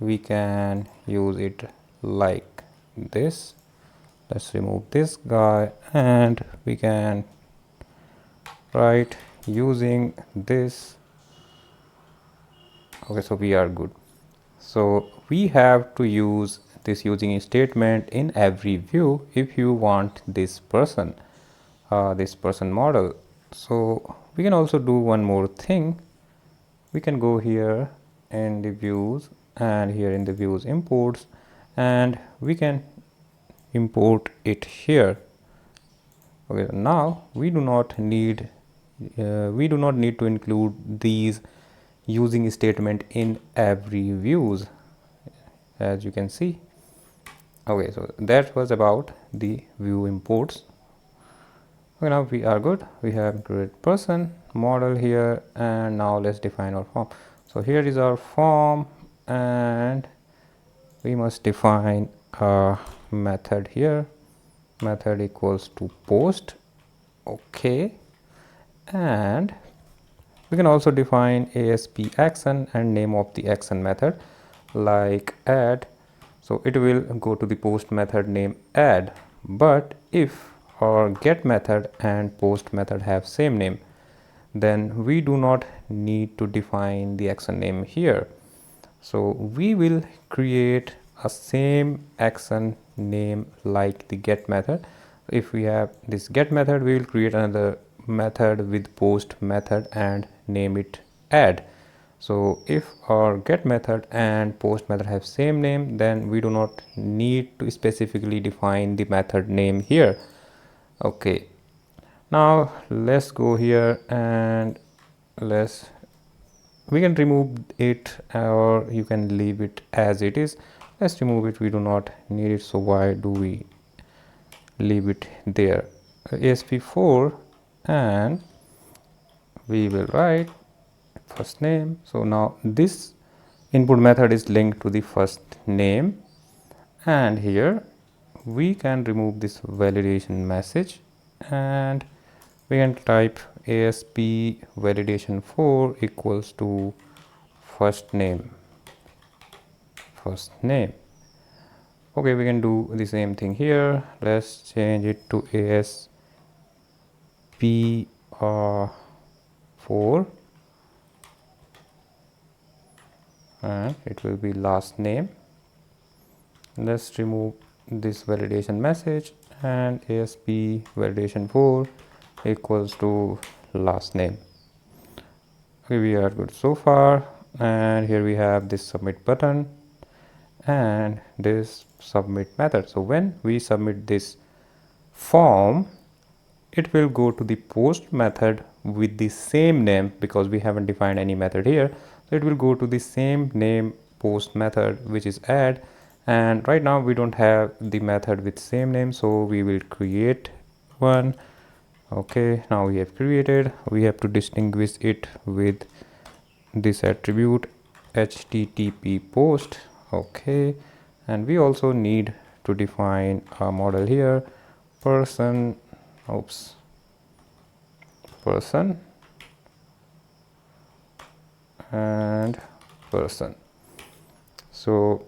Speaker 1: we can use it like this. Let's remove this guy, and we can write using this. Okay, so we are good. So we have to use this using statement in every view if you want this person model. So we can also do one more thing. We can go here in the views, and here in the views imports, and we can import it here. Okay, now we do not need to include these using statement in every views, as you can see. Okay, so that was about the view imports. Okay, now we are good. We have included person model here, and now let's define our form. So here is our form, and we must define a method here. Method equals to post. Okay, and we can also define ASP action and name of the action method like add. So it will go to the post method name add, but if our get method and post method have same name, then we do not need to define the action name here. So we will create a same action name like the get method. If we have this get method, we will create another method with post method and name it add. So if our get method and post method have same name, then we do not need to specifically define the method name here. Okay, now let's go here, and we can remove it, or you can leave it as it is. Let's remove it, we do not need it, so why do we leave it there? ASP4, and we will write first name. So now this input method is linked to the first name, and here we can remove this validation message, and we can type ASP validation 4 equals to first name. Okay, we can do the same thing here. Let's change it to ASP 4, and it will be last name. Let's remove this validation message, and ASP validation 4 equals to last name. Okay, we are good so far. And here we have this submit button and this submit method. So when we submit this form, it will go to the post method with the same name, because we haven't defined any method here. So it will go to the same name post method, which is add, and right now we don't have the method with same name, so we will create one. Okay, now we have created. We have to distinguish it with this attribute http post. Okay, and we also need to define a model here, person and person. So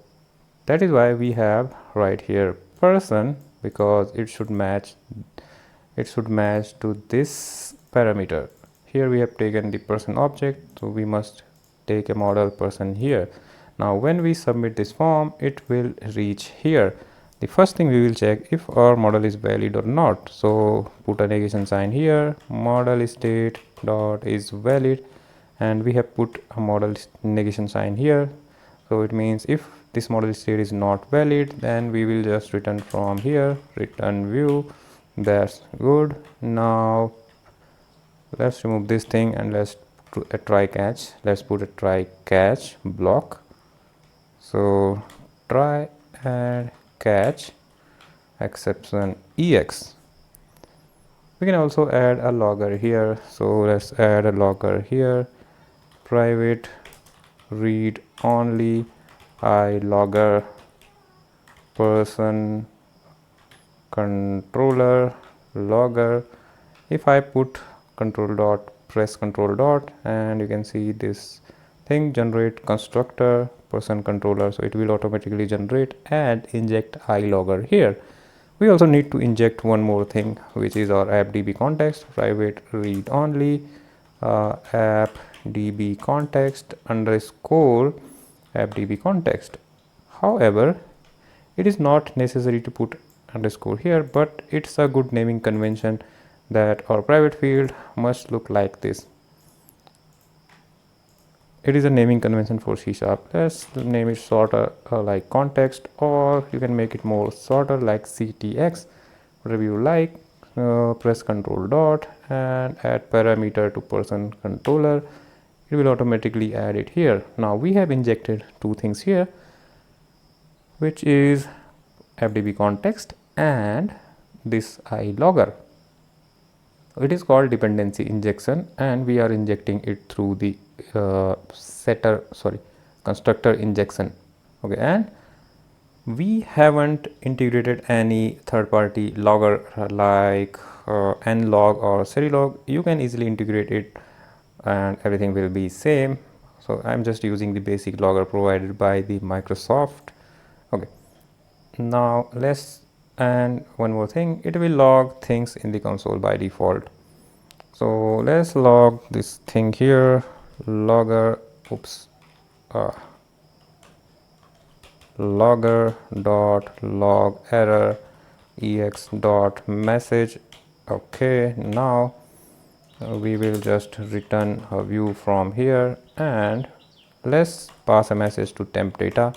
Speaker 1: that is why we have right here person, because it should match to this parameter. Here we have taken the person object, so we must take a model person here. Now when we submit this form, it will reach here. The first thing we will check if our model is valid or not. So put a negation sign here, model state dot is valid, and we have put a model negation sign here. So it means if this model state is not valid, then we will just return from here, return view. That's good. Now let's remove this thing and let's put a try catch. Let's put a try catch block. So try and catch exception ex. We can also add a logger here. So let's add a logger here, private read only I logger person controller logger. If I put control dot, press control dot, and you can see this thing generate constructor person controller, so it will automatically generate and inject iLogger here. We also need to inject one more thing, which is our AppDbContext private read only AppDbContext underscore AppDbContext. However, it is not necessary to put underscore here, but it's a good naming convention that our private field must look like this. It is a naming convention for C#. Let's name it shorter like context, or you can make it more shorter like CTX, whatever you like. Press control dot and add parameter to person controller. It will automatically add it here. Now we have injected two things here, which is AppDbContext and this iLogger. It is called dependency injection, and we are injecting it through the constructor injection. Okay, and we haven't integrated any third-party logger like nlog or serilog. You can easily integrate it and everything will be same. So I'm just using the basic logger provided by the Microsoft. Okay, now and one more thing, it will log things in the console by default. So let's log this thing here, logger logger dot log error ex dot message. Okay, now we will just return a view from here, and let's pass a message to temp data,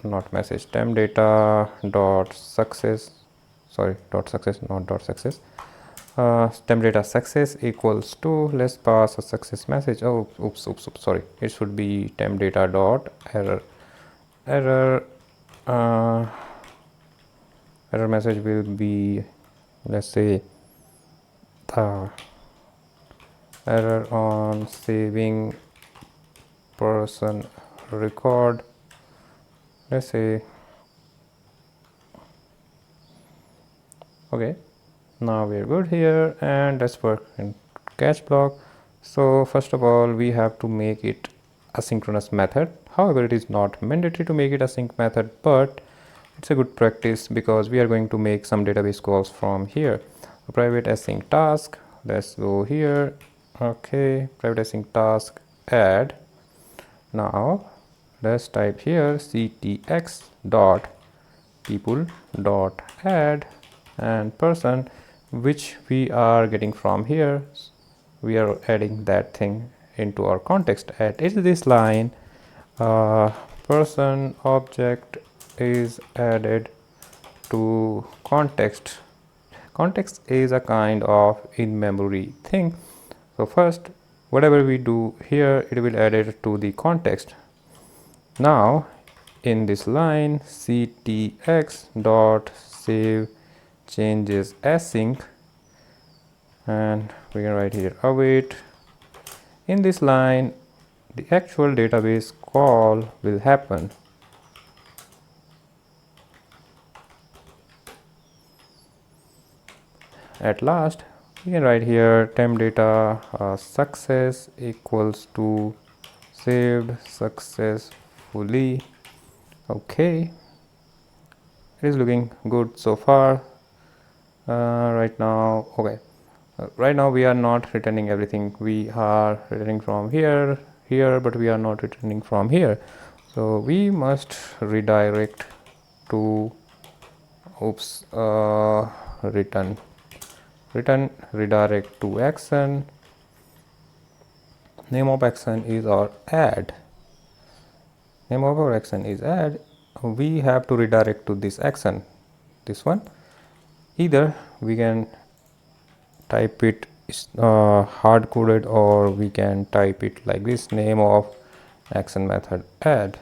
Speaker 1: not message, temp data dot success, dot success, not dot success. Temp data success equals to, let's pass a success message. Oh, oops, sorry, it should be temp data dot error. Error message will be, let's say, error on saving person record. Let's say, okay, now we're good here, and let's work in catch block. So first of all, we have to make it asynchronous method. However, it is not mandatory to make it async method, but it's a good practice because we are going to make some database calls from here. A private async task, let's go here. Okay, private async task add. Now let's type here ctx dot people dot add and person, which we are getting from here. We are adding that thing into our context. At this line, person object is added to context. Context is a kind of in-memory thing. So first, whatever we do here, it will add it to the context. Now in this line, ctx dot save changes async, and we can write here await. In this line, the actual database call will happen. At last, we can write here temp data success equals to saved successfully. Okay, it is looking good so far. Right now, okay, right now we are not returning everything. We are returning from here, here, but we are not returning from here. So we must redirect to return redirect to action. Name of action is our add. Name of our action is add. We have to redirect to this action, this one. Either we can type it hard coded, or we can type it like this: name of action method add.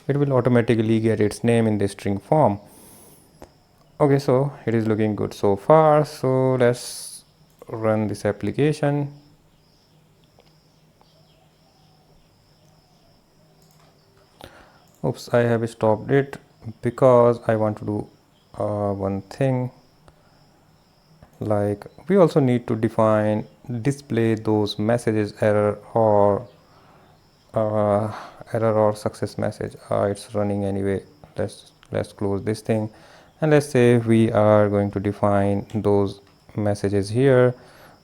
Speaker 1: It will automatically get its name in the string form. Okay, so it is looking good so far. So let's run this application. Oops, I have stopped it because I want to do one thing. Like, we also need to define display those messages error or success message. It's running anyway. Let's close this thing, and let's say we are going to define those messages here.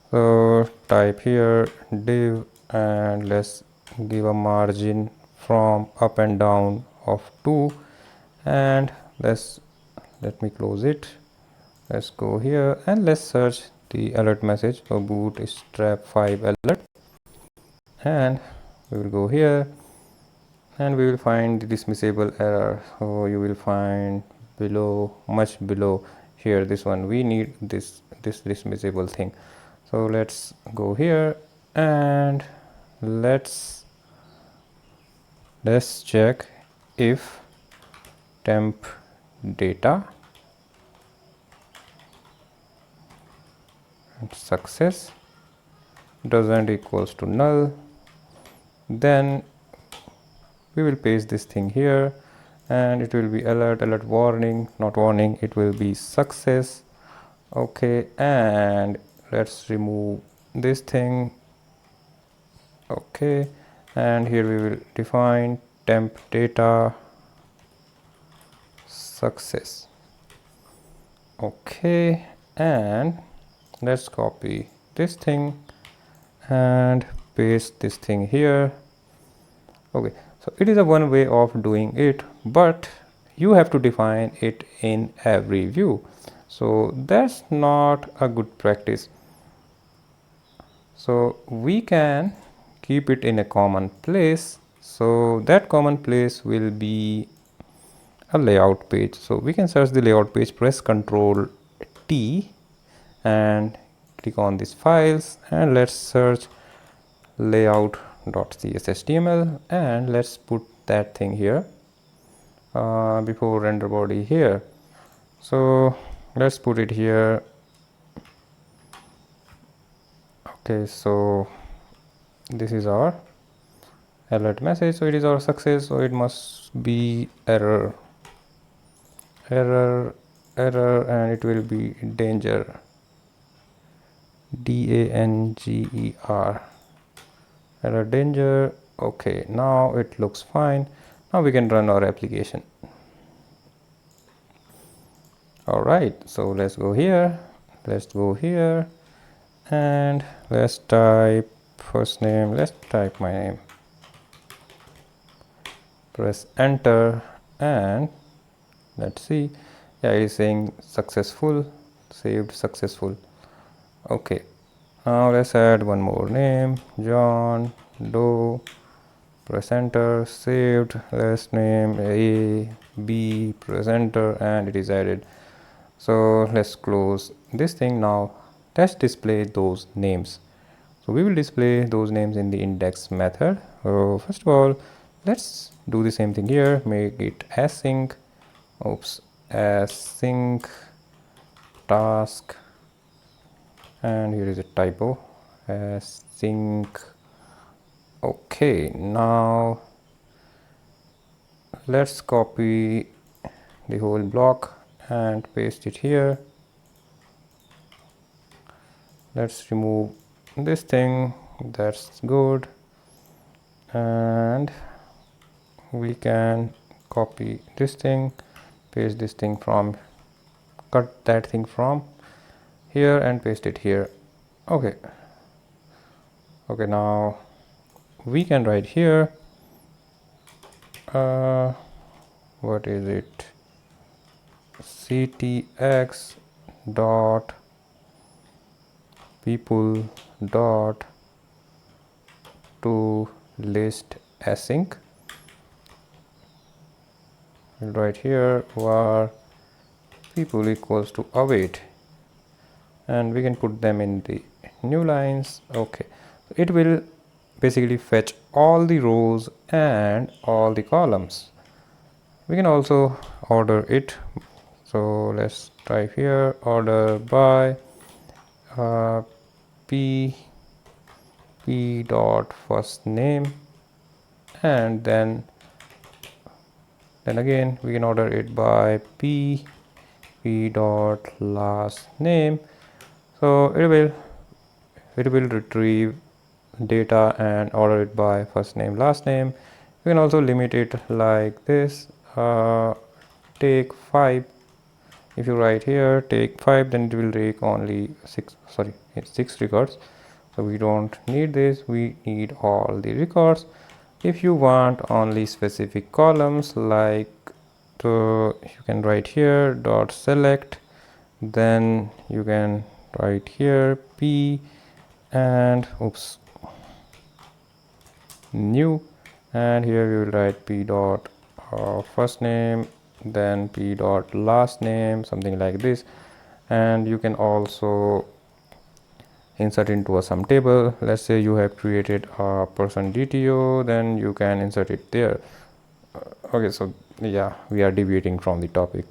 Speaker 1: So type here div, and let's give a margin from up and down of 2, and let me close it. Let's go here and let's search the alert message. So bootstrap 5 alert, and we will go here and we will find the dismissible error. So you will find below, much below here, this one. We need this dismissible thing. So let's go here and let's check if temp data and success doesn't equals to null, then we will paste this thing here, and it will be alert warning, not warning, it will be success. Okay, and let's remove this thing. Okay, and here we will define temp data success. Okay, and let's copy this thing and paste this thing here. Okay, so it is a one way of doing it, but you have to define it in every view. So that's not a good practice. So we can keep it in a common place. So that common place will be a layout page. So we can search the layout page, press Ctrl T and click on these files, and let's search layout.cshtml, and let's put that thing here before render body here. So let's put it here. Okay, so this is our alert message. So it is our success, so it must be error, and it will be danger, danger, error danger. Okay, now it looks fine. Now we can run our application. All right, so let's go here, and let's type first name, let's type my name, press enter, and let's see. Yeah, it is saying successful, saved successful. Okay, now let's add one more name, John Doe, press enter, saved. Let's name A, B, press enter, and it is added. So let's close this thing. Now let's display those names. So we will display those names in the index method. So first of all, let's do the same thing here, make it async. Oops, async task, and here is a typo, async. Okay, now let's copy the whole block and paste it here. Let's remove this thing, that's good, and we can copy this thing, paste this thing from, cut that thing from here and paste it here. Okay, now we can write here what is it, ctx dot people dot to list async. Right here var people equals to await, and we can put them in the new lines. Okay, it will basically fetch all the rows and all the columns. We can also order it, so let's type here order by p dot first name, and then again we can order it by p dot last name. So it will retrieve data and order it by first name last name. You can also limit it like this, take 5. If you write here take 5, then it will take only 6 records. So we don't need this, we need all the records. If you want only specific columns, like you can write here dot select, then you can write here p and new, and here we will write p dot first name, then p dot last name, something like this. And you can also insert into a sum table. Let's say you have created a person DTO, then you can insert it there. Okay, so yeah, we are deviating from the topic.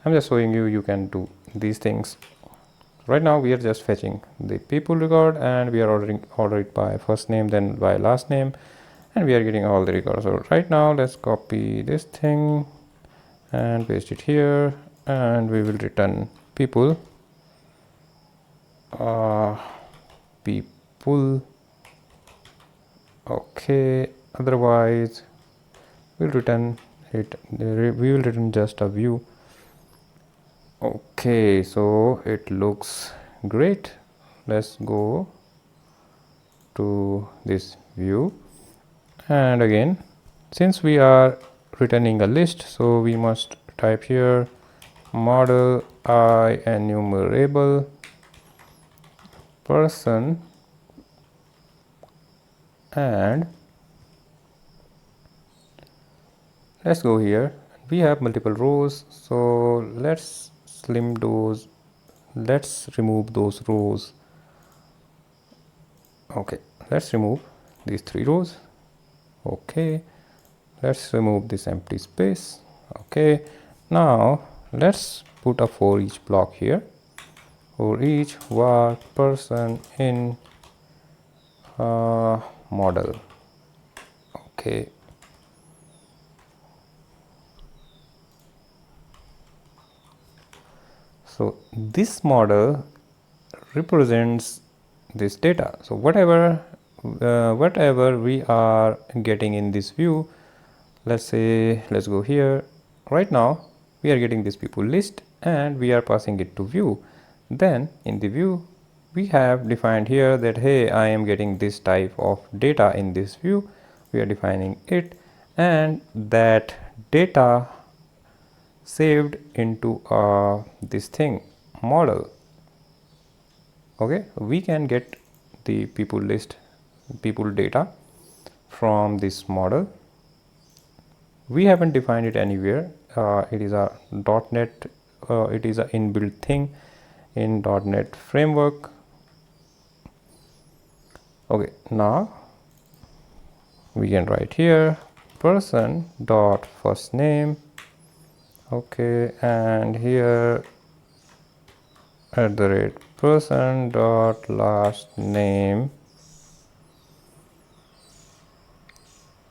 Speaker 1: I'm just showing you can do these things. Right now we are just fetching the people record, and we are order it by first name, then by last name, and we are getting all the records. So right now let's copy this thing and paste it here, and we will return people people. Okay, otherwise we'll return it, we will return just a view. Okay, so it looks great. Let's go to this view, and again, since we are returning a list, so we must type here model I enumerable person, and let's go here. We have multiple rows, so let's remove those rows. Okay, let's remove these 3 rows. Okay, let's remove this empty space. Okay, now let's put a for each block here. For each var person in model. Okay, so this model represents this data. So whatever we are getting in this view, let's go here. Right now we are getting this people list, and we are passing it to view. Then in the view we have defined here that, hey, I am getting this type of data in this view. We are defining it, and that data saved into this thing model. Okay, we can get the people list, people data from this model. We haven't defined it anywhere. It is a .NET, it is an inbuilt thing in .NET framework. Okay, now we can write here person dot first name. Okay, and here @person dot last name,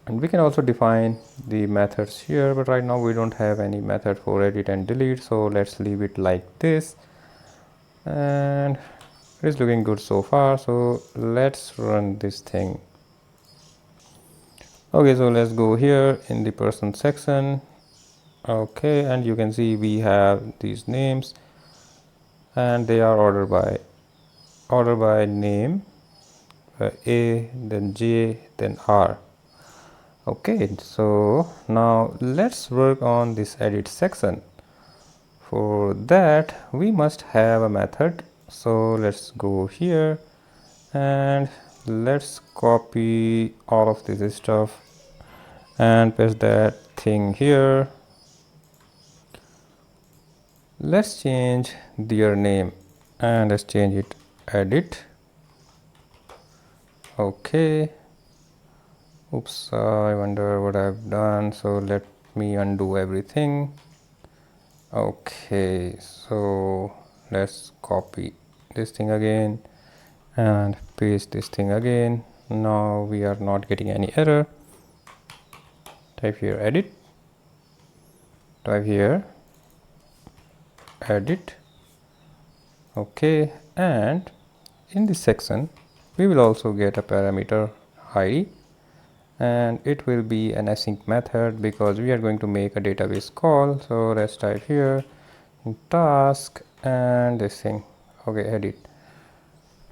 Speaker 1: and we can also define the methods here, but right now we don't have any method for edit and delete, so let's leave it like this, and it's looking good so far. So let's run this thing. Okay, so let's go here in the person section. Okay, and you can see we have these names, and they are ordered by name, A, then J, then R. Okay, so now let's work on this edit section. For that we must have a method, so let's go here and let's copy all of this stuff and paste that thing here. Let's change their name and let's change it edit. Okay, oops, I wonder what I've done, so let me undo everything. Okay, so let's copy this thing again and paste this thing again. Now we are not getting any error. Type here edit, type here edit. Okay, and in this section we will also get a parameter id, and it will be an async method because we are going to make a database call. So let's type here task and this thing. Okay, edit.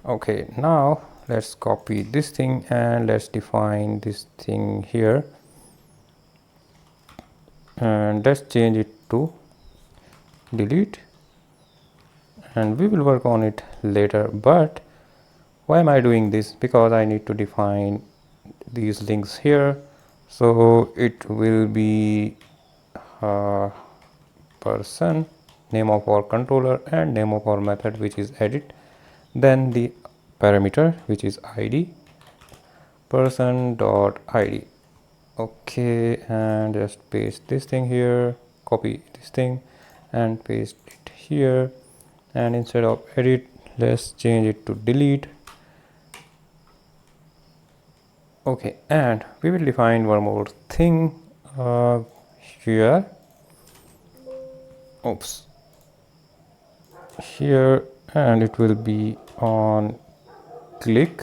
Speaker 1: Okay, now let's copy this thing and let's define this thing here and let's change it to delete, and we will work on it later. But why am I doing this? Because I need to define these links here. So it will be person, name of our controller, and name of our method, which is edit, then the parameter which is id, person dot id. Okay, and just paste this thing here, copy this thing and paste it here, and instead of edit let's change it to delete. Okay, and we will define one more thing here. Oops, here, and it will be on click,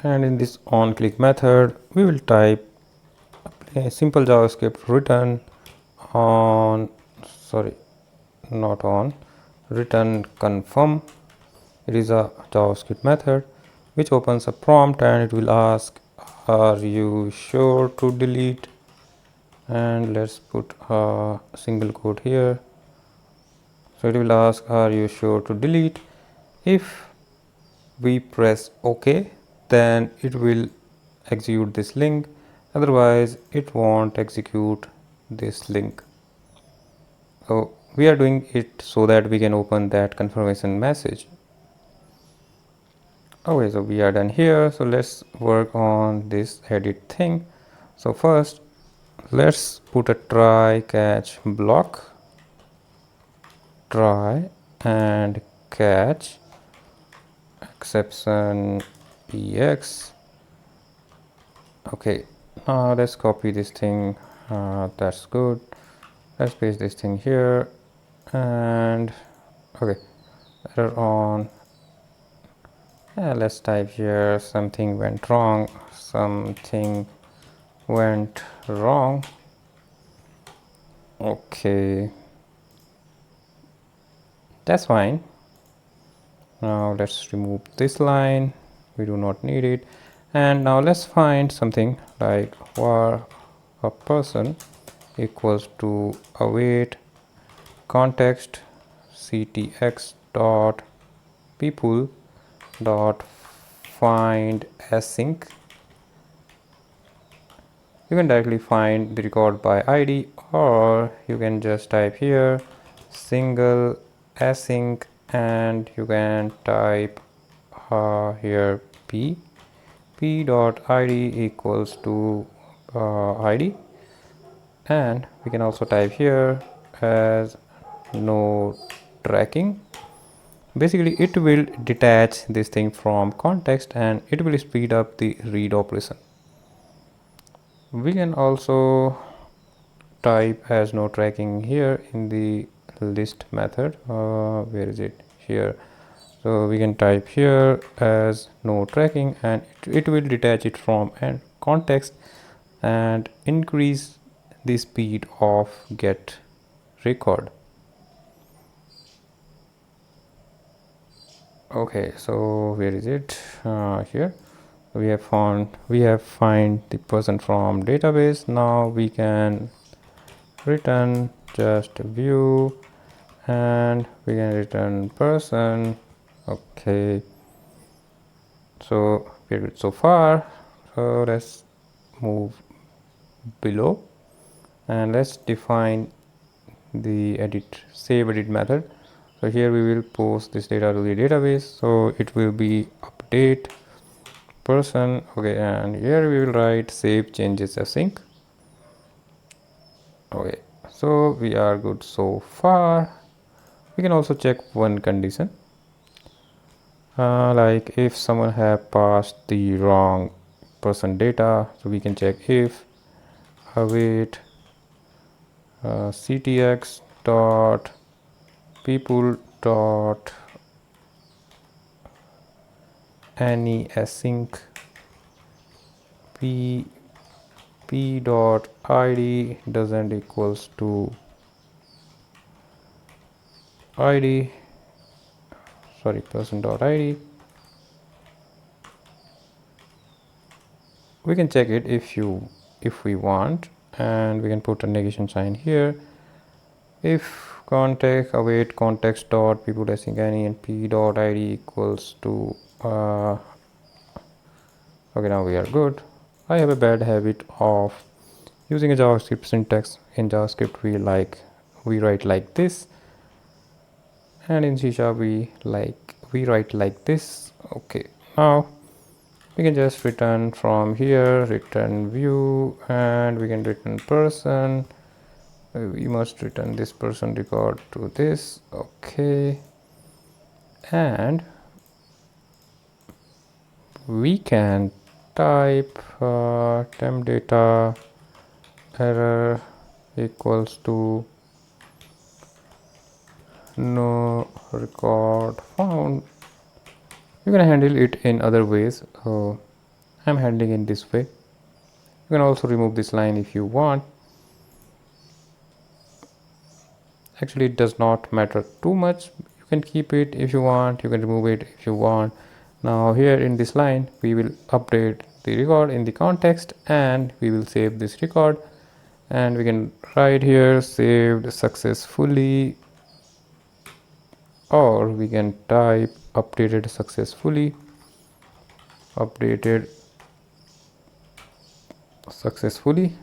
Speaker 1: and in this on click method we will type a simple JavaScript return on, sorry, not on, return confirm. It is a JavaScript method which opens a prompt and it will ask, are you sure to delete? And let's put a single quote here. So it will ask, are you sure to delete? If we press OK, then it will execute this link, otherwise it won't execute this link. So we are doing it so that we can open that confirmation message. Okay, so we are done here. So let's work on this edit thing. So first let's put a try catch block, try and catch exception ex. Okay, now let's copy this thing. That's good. Let's paste this thing here, and okay, error on. Yeah, let's type here something went wrong, something went wrong. Okay, that's fine. Now let's remove this line, we do not need it. And now let's find something like var a person equals to await context ctx dot people dot find async. You can directly find the record by id, or you can just type here single async, and you can type here p dot id equals to id, and we can also type here as no tracking. Basically it will detach this thing from context and it will speed up the read operation. We can also type as no tracking here in the list method. Where is it? Here. So we can type here as no tracking, and it will detach it from context and increase the speed of get record. Okay, so where is it? Here we have find the person from database. Now we can return just view, and we can return person. Okay, so we're good so far. So let's move below and let's define the save edit method. So here we will post this data to the database, so it will be update person. Okay, and here we will write save changes async. Okay, so we are good so far. We can also check one condition, like if someone have passed the wrong person data, so we can check if await ctx dot people dot any async p dot id doesn't equals to id, sorry, person dot id. We can check it if we want, and we can put a negation sign here. If context await context dot people async any and p dot id equals to okay, now we are good. I have a bad habit of using a JavaScript syntax. In JavaScript we write like this, and in C# we write like this. Okay, now we can just return from here, return view, and we can return person. We must return this person record to this. Okay, and we can type temp data error equals to no record found. You can handle it in other ways, so I'm handling in this way. You can also remove this line if you want. Actually, it does not matter too much. You can keep it if you want, you can remove it if you want. Now here in this line we will update the record in the context, and we will save this record, and we can write here saved successfully, or we can type updated successfully. Updated successfully.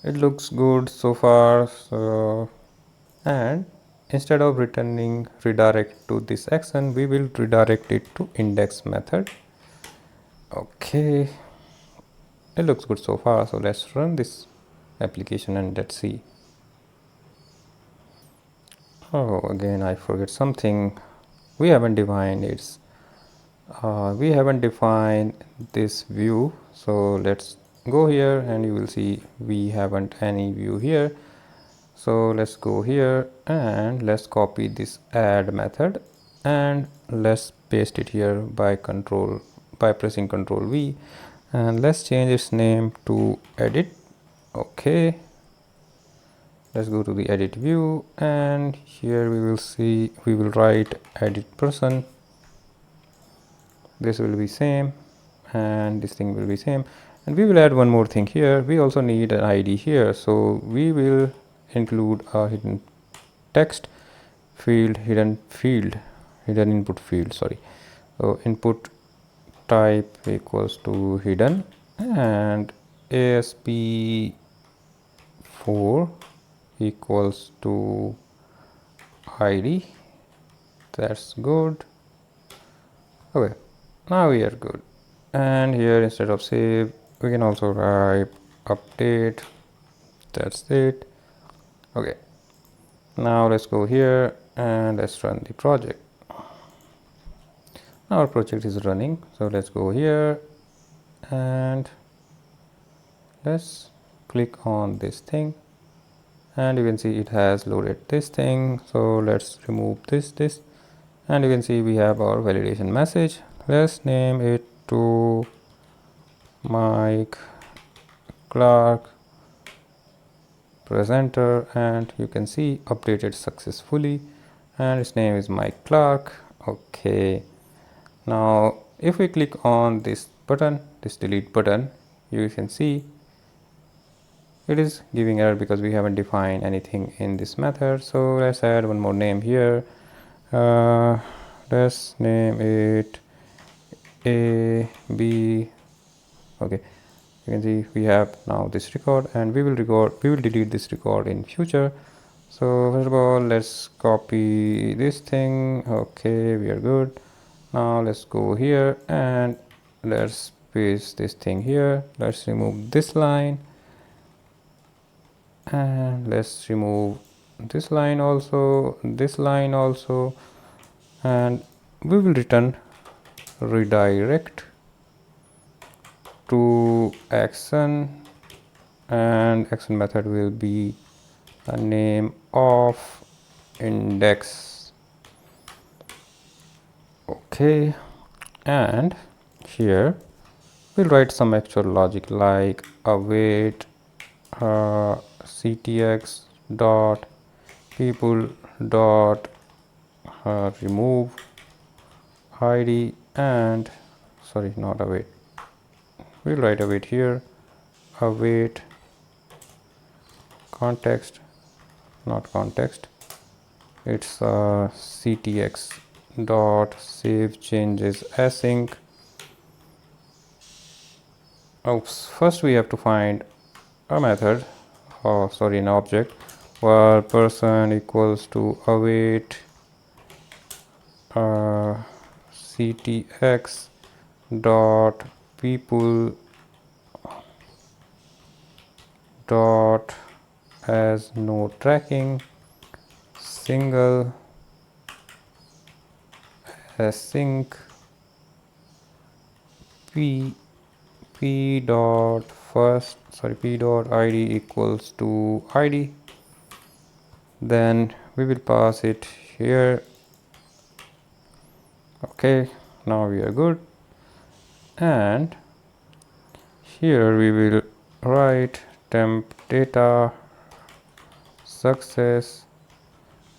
Speaker 1: It looks good so far. So, and instead of returning redirect to this action, we will redirect it to index method. Okay, it looks good so far. So let's run this application and let's see. Oh, again I forget something. We haven't defined this view. So let's go here, and you will see we haven't any view here. So let's go here and let's copy this add method, and let's paste it here by pressing Ctrl V, and let's change its name to edit. Okay, let's go to the edit view, and here we will write edit person. This will be same, and this thing will be same, and we will add one more thing here. We also need an ID here, so we will include a hidden text field, hidden input field, sorry. So input type equals to hidden, and ASP4 equals to ID. That's good. Okay, now we are good. And here instead of save, we can also write update. That's it. Okay, now let's go here and let's run the project. Our project is running, so let's go here and let's click on this thing, and you can see it has loaded this thing. So let's remove this, and you can see we have our validation message. Let's name it to Mike Clark presenter, and you can see updated successfully, and its name is Mike Clark. Okay, now if we click on this button, this delete button, you can see it is giving error because we haven't defined anything in this method. So let's add one more name here. Let's name it A B. Okay, you can see we have now this record, and we will delete this record in future. So first of all, let's copy this thing. Okay, we are good. Now let's go here and let's paste this thing here. Let's remove this line, and let's remove this line also, and we will return redirect to action, and action method will be the name of index. Okay, and here we'll write some actual logic like await ctx dot people dot remove id, and sorry, not await, we'll write await here, await context, not context, it's ctx dot save changes async. First we have to find a method, an object where person equals to await ctx dot people dot as no tracking single async p dot id equals to id. Then we will pass it here. Okay, now we are good, and here we will write temp data success,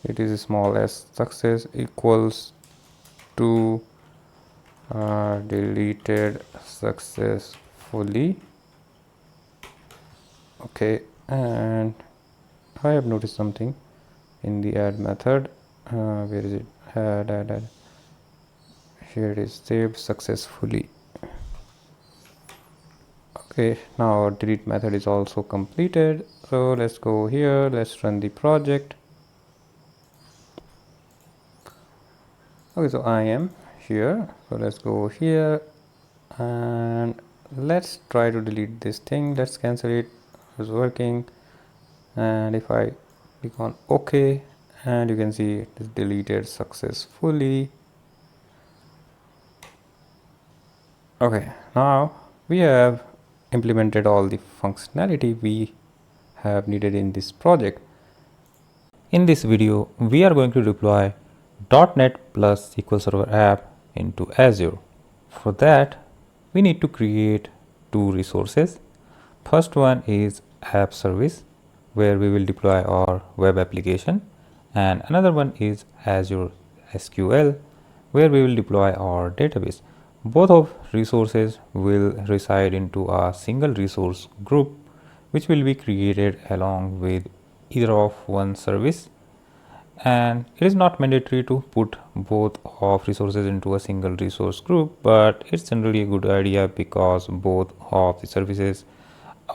Speaker 1: it is small s success equals to deleted successfully. Okay, and I have noticed something in the add method. Where is it? Add. Here it is, saved successfully. Okay, now our delete method is also completed. So let's go here, let's run the project. Okay, so I am here, so let's go here and let's try to delete this thing. Let's cancel it. It's working, and if I click on OK, and you can see it is deleted successfully. Okay, now we have implemented all the functionality we have needed in this project. In this video, we are going to deploy .NET plus SQL Server app into Azure. For that, we need to create two resources. First one is app service, where we will deploy our web application, and another one is Azure SQL, where we will deploy our database. Both of resources will reside into a single resource group, which will be created along with either of one service. And it is not mandatory to put both of resources into a single resource group, but it's generally a good idea because both of the services,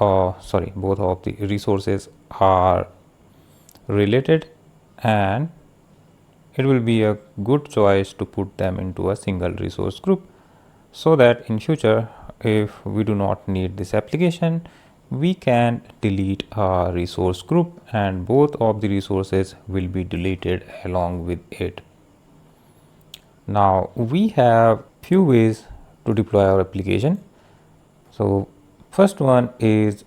Speaker 1: both of the resources are related, and it will be a good choice to put them into a single resource group, so that in future, if we do not need this application, we can delete a resource group and both of the resources will be deleted along with it. Now we have few ways to deploy our application. So first one is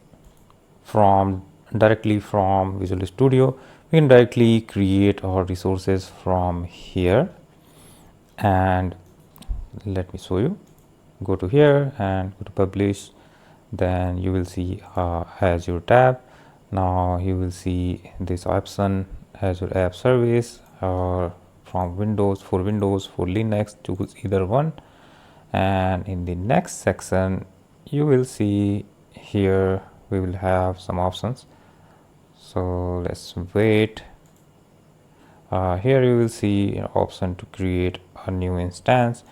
Speaker 1: directly from Visual Studio. We can directly create our resources from here, and let me show you. Go to here and go to publish, then you will see Azure tab. Now you will see this option, Azure App Service, or from Windows, for Linux, choose either one. And in the next section you will see here we will have some options. So let's wait. Here you will see an option to create a new instance.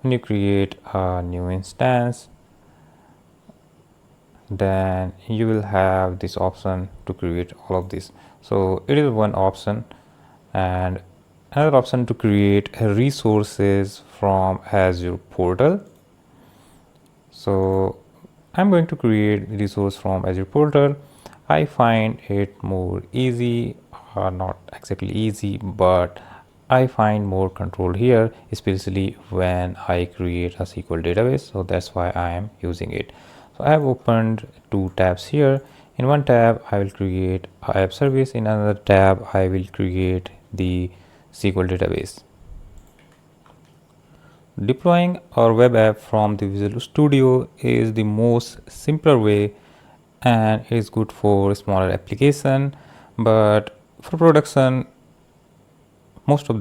Speaker 1: When you create a new instance, then you will have this option to create all of this. So it is one option, and another option to create resources from Azure portal. So I'm going to create resource from Azure portal. I find it more easy, not exactly easy, but I find more control here, especially when I create a SQL database. So that's why I am using it. So I have opened two tabs here. In one tab I will create a app service, in another tab I will create the SQL database. Deploying our web app from the Visual Studio is the most simpler way, and it is good for smaller application, but for production most of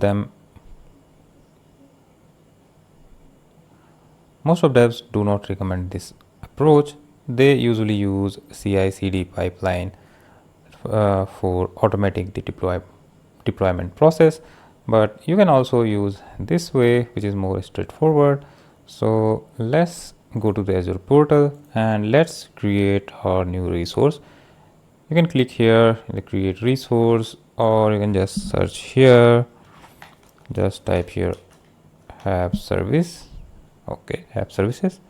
Speaker 1: devs do not recommend this approach. They usually use CI/CD pipeline for automating the deployment process, but you can also use this way, which is more straightforward. So let's go to the Azure portal and let's create our new resource. You can click here in the create resource, or you can just search here, just type here app service. Okay, app services,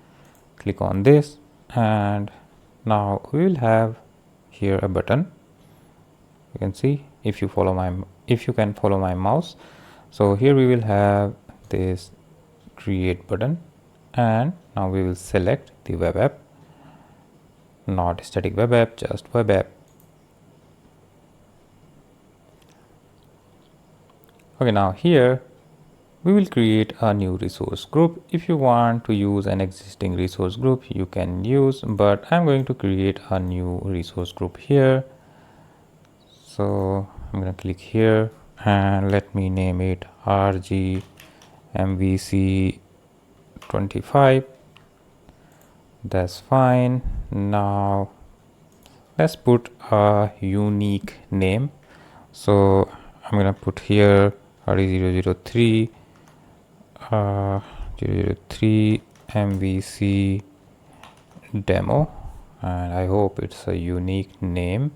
Speaker 1: click on this, and now we will have here a button. You can see if you can follow my mouse. So here we will have this create button, and now we will select the web app, not static web app, just web app. Okay, now here we will create a new resource group. If you want to use an existing resource group, you can use, but I'm going to create a new resource group here. So I'm going to click here and let me name it RG MVC 25. That's fine. Now let's put a unique name. So I'm going to put here RE003 003 MVC demo, and I hope it's a unique name.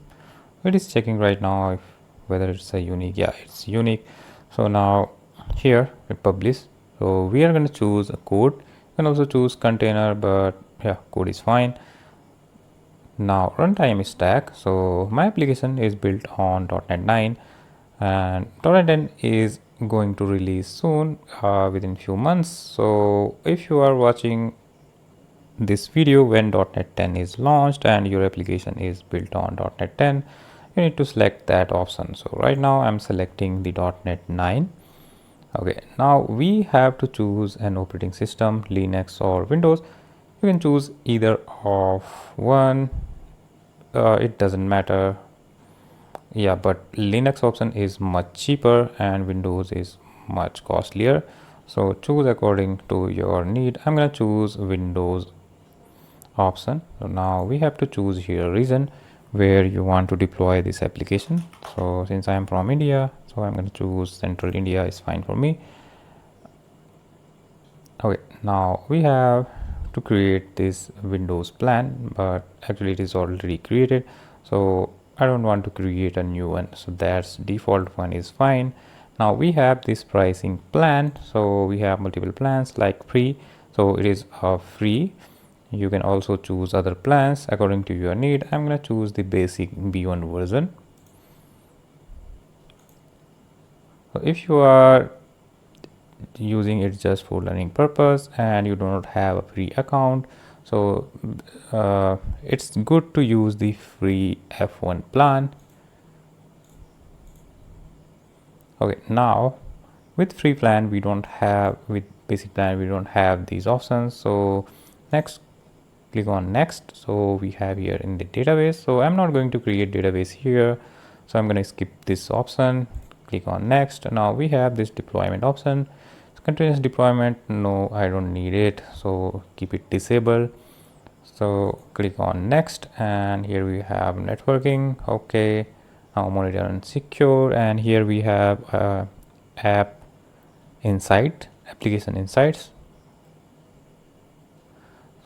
Speaker 1: It is checking right now whether it's a unique. Yeah, it's unique. So now here we publish. So we are going to choose a code. You can also choose container, but yeah, code is fine. Now runtime stack. So my application is built on .NET 9, and .NET 10 is going to release soon, within few months. So if you are watching this video when .NET 10 is launched and your application is built on .NET 10, you need to select that option. So right now I'm selecting the .NET 9. Okay, now we have to choose an operating system, Linux or Windows. You can choose either of one, it doesn't matter. Yeah, but Linux option is much cheaper and Windows is much costlier. So choose according to your need. I'm going to choose Windows option. So now we have to choose here region where you want to deploy this application. So since I am from India, so I'm going to choose Central India is fine for me. Okay, now we have to create this Windows plan, but actually it is already created. So I don't want to create a new one, so that's default one is fine. Now we have this pricing plan. So we have multiple plans like free, so it is free. You can also choose other plans according to your need. I'm going to choose the basic B1 version. So if you are using it just for learning purpose and you do not have a free account, so it's good to use the free F1 plan. Okay, now with free plan we don't have, with basic plan we don't have these options. So next, click on next. So we have here in the database. So I'm not going to create database here, so I'm going to skip this option. click on next. Now we have this deployment option. Continuous deployment, no, I don't need it, so keep it disabled. So click on next, and here we have networking. Okay, now monitor and secure, and here we have app insight, application insights.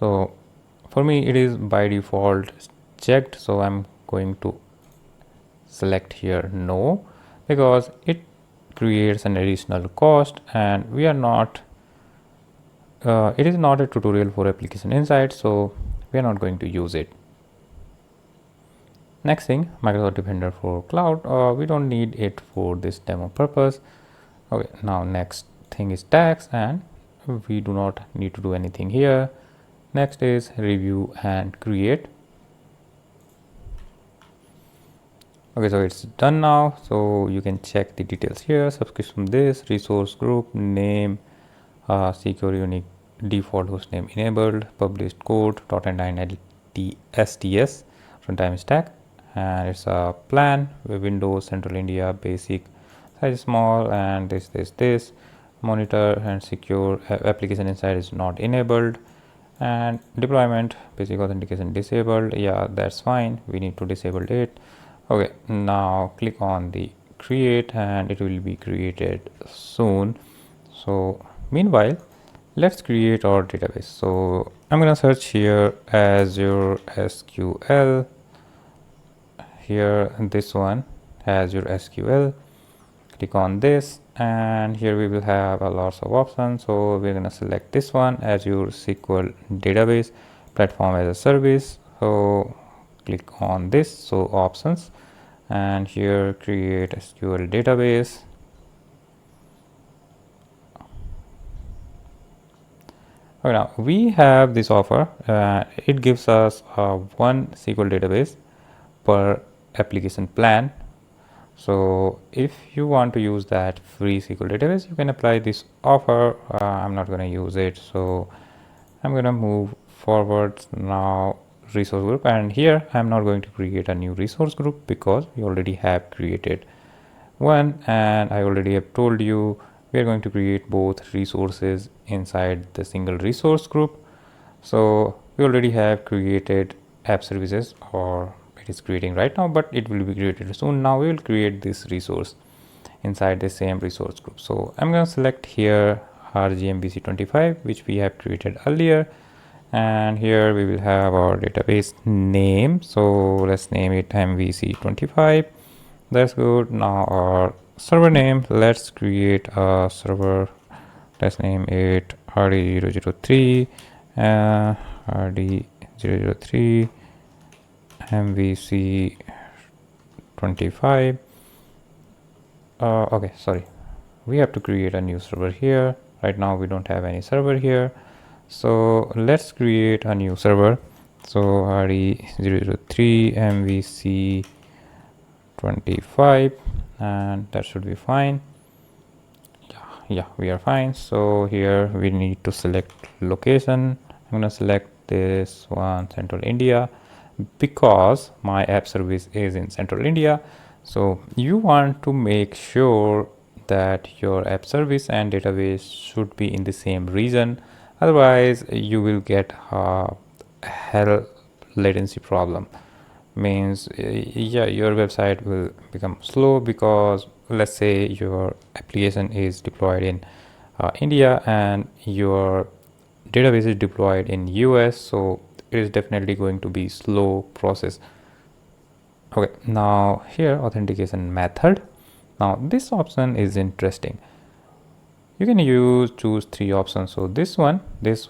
Speaker 1: So for me it is by default checked, so I'm going to select here no, because it creates an additional cost, and we are not it is not a tutorial for application insights, so we are not going to use it. Next thing, Microsoft Defender for Cloud, we don't need it for this demo purpose. Okay, now next thing is tags, and we do not need to do anything here. Next is review and create. Okay, so it's done now, so you can check the details here. Subscription this, resource group, name, secure unique default hostname enabled, published code, .NET STS, runtime stack, and it's a plan, Windows, Central India, basic, size small, and this, monitor and secure, application inside is not enabled, and deployment, basic authentication disabled. Yeah, that's fine, we need to disable it. Okay, now click on the create, and it will be created soon. So meanwhile, let's create our database. So I'm gonna search here Azure SQL. Here, this one, Azure SQL. Click on this, and here we will have a lots of options. So we're gonna select this one, Azure SQL database platform as a service. So click on this, so options, and here create SQL database. Okay, now we have this offer. It gives us one SQL database per application plan. So if you want to use that free SQL database, you can apply this offer. I'm not going to use it, so I'm going to move forward now. Resource group, and here I'm not going to create a new resource group because we already have created one, and I already have told you we are going to create both resources inside the single resource group. So we already have created app services, or it is creating right now, but it will be created soon. Now we will create this resource inside the same resource group. So I'm going to select here RGMVC 25, which we have created earlier, and here we will have our database name. So let's name it MVC 25. That's good. Now our server name, let's create a server. Let's name it RD003 RD003 MVC 25. Okay, sorry, we have to create a new server here. Right now we don't have any server here, so let's create a new server. So RD003 MVC 25, and that should be fine. Yeah, we are fine. So here we need to select location. I'm going to select this one, Central India, because my app service is in Central India. So you want to make sure that your app service and database should be in the same region, otherwise you will get a hell latency problem. Means yeah, your website will become slow, because let's say your application is deployed in India and your database is deployed in US, so it is definitely going to be slow process. Okay, now here authentication method. Now this option is interesting. You can choose three options. So this one is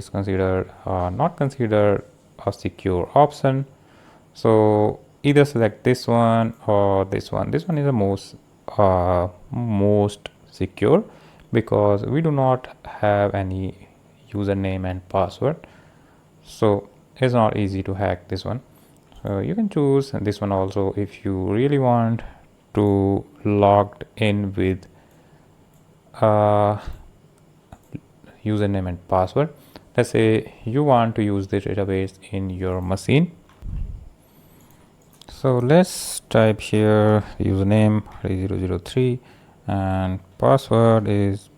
Speaker 1: considered not considered a secure option. So either select this one or this one. This one is the most secure, because we do not have any username and password, so it's not easy to hack this one. So you can choose this one also if you really want to logged in with username and password. Let's say you want to use the database in your machine. So let's type here username 003 and password is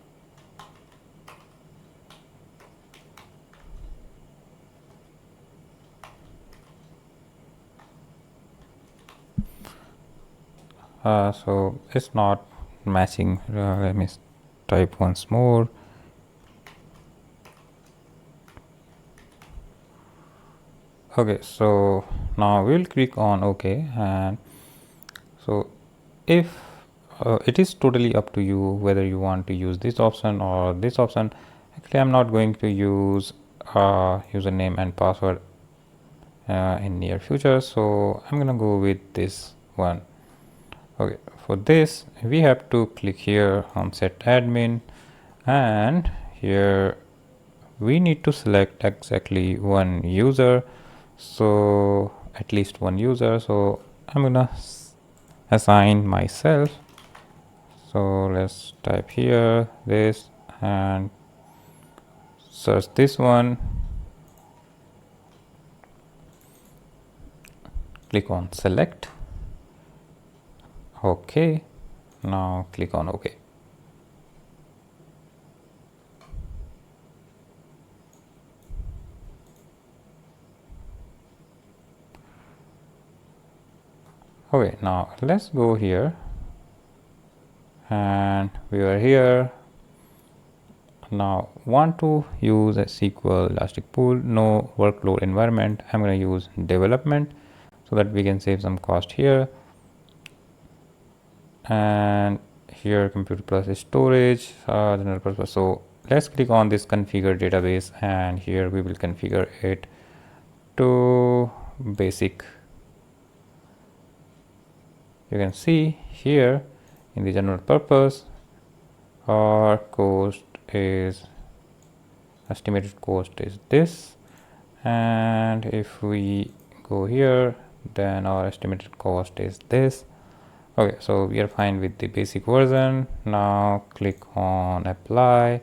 Speaker 1: so it's not matching. Let me type once more. Okay, so now we'll click on OK, and so if it is totally up to you whether you want to use this option or this option. Actually, I'm not going to use username and password in near future, so I'm gonna go with this one. Okay, for this we have to click here on set admin, and here we need to select exactly one user, so at least one user. So I'm gonna assign myself. So let's type here this and search this one, click on select. Okay, now click on OK. Okay, now let's go here, and we are here. Now want to use a SQL elastic pool, no workload environment. I'm going to use development so that we can save some cost here. And here compute plus storage, general purpose. So let's click on this configure database, and here we will configure it to basic. You can see here in the general purpose our cost is estimated cost is this, and if we go here then our estimated cost is this. Okay, so we are fine with the basic version. Now click on apply,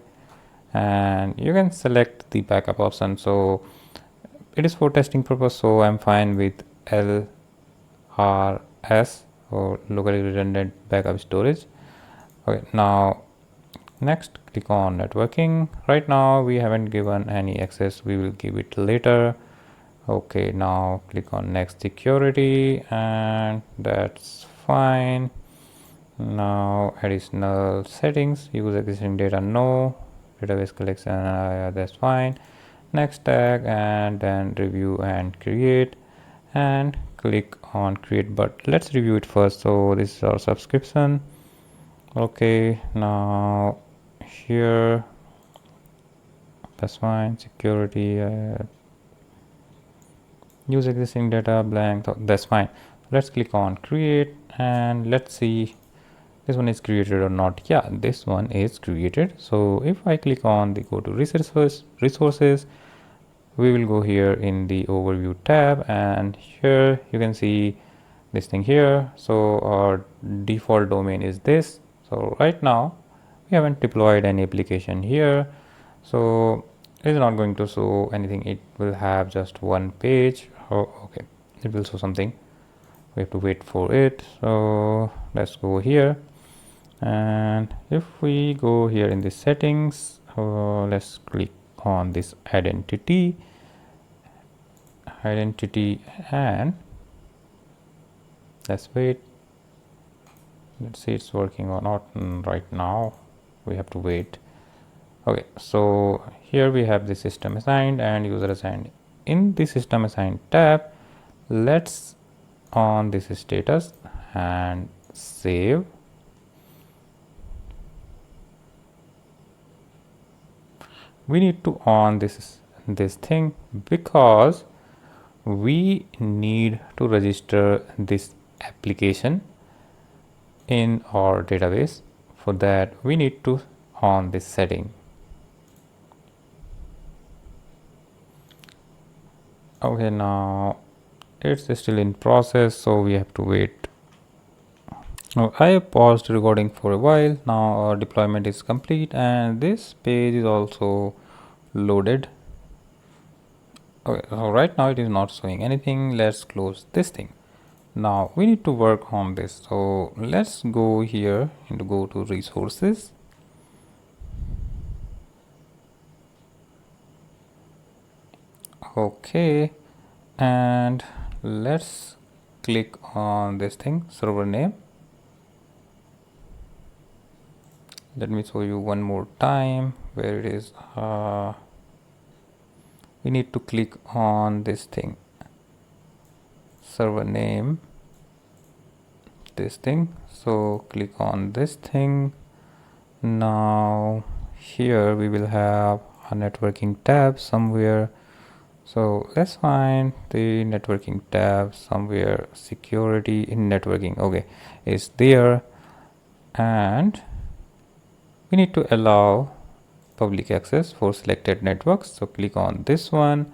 Speaker 1: and you can select the backup option. So it is for testing purpose, so I'm fine with LRS or locally redundant backup storage. Okay, now next click on networking. Right now we haven't given any access, we will give it later. Okay, now click on next security, and that's fine. Now additional settings, use existing data, no. Database collection, that's fine. Next tag, and then review and create, and click on create, but let's review it first. So this is our subscription. Okay, now here that's fine. Security, use existing data blank, so that's fine. Let's click on create, and let's see this one is created or not. Yeah, this one is created. So if I click on the go to resources, we will go here in the overview tab, and here you can see this thing here. So our default domain is this. So right now we haven't deployed any application here, so it's not going to show anything. It will have just one page. Oh, okay, it will show something. We have to wait for it. So let's go here, and if we go here in the settings, let's click on this identity, and let's wait. Let's see it's working or not. Right now we have to wait. Okay, so here we have the system assigned and user assigned. In the system assigned tab, let's on this status and save. We need to on this thing because we need to register this application in our database. For that we need to on this setting. Okay, now it's still in process, so we have to wait. Now I have paused recording for a while. Now our deployment is complete, and this page is also loaded. Okay, so right now it is not showing anything. Let's close this thing. Now we need to work on this, so let's go here and go to resources. Okay, and let's click on this thing, server name. Let me show you one more time where it is. We need to click on this thing, server name, this thing. So click on this thing. Now here we will have a networking tab somewhere. So let's find the networking tab somewhere. Security in networking, okay, is there, and we need to allow public access for selected networks. So click on this one,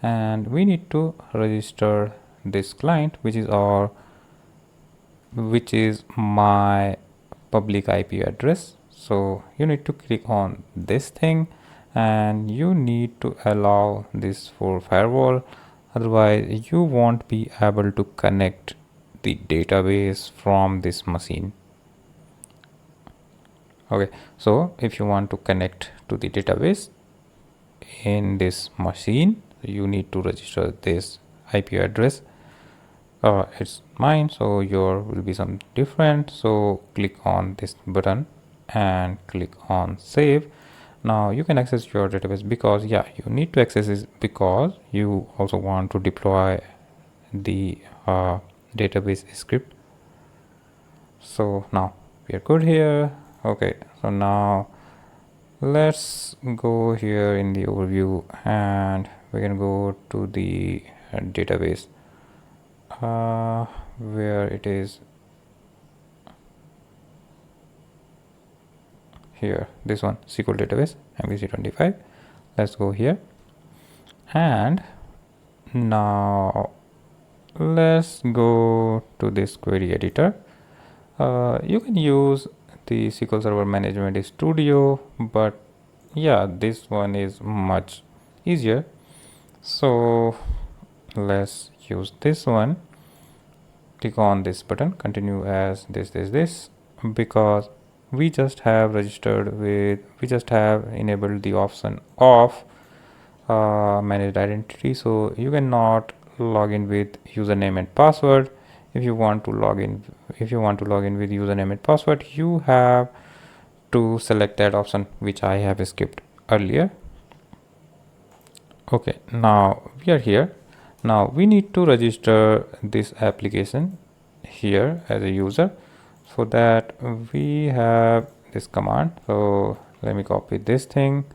Speaker 1: and we need to register this client, which is my public IP address. So you need to click on this thing, and you need to allow this for firewall, otherwise you won't be able to connect the database from this machine. Okay, so if you want to connect to the database in this machine, you need to register this IP address. It's mine, so your will be some different. So click on this button and click on save. Now you can access your database, because you need to access this because you also want to deploy the database script. So now we are good here. Okay, so now let's go here in the overview, and we can go to the database where it is here, this one, SQL database MVC25. Let's go here, and now let's go to this query editor. You can use the SQL Server Management Studio, but this one is much easier, so let's use this one. Click on this button, continue as this, because we just have enabled the option of managed identity, so you cannot log in with username and password. If you want to log in with username and password, you have to select that option, which I have skipped earlier. Okay, now we are here. Now we need to register this application here as a user. For that we have this command. So let me copy this thing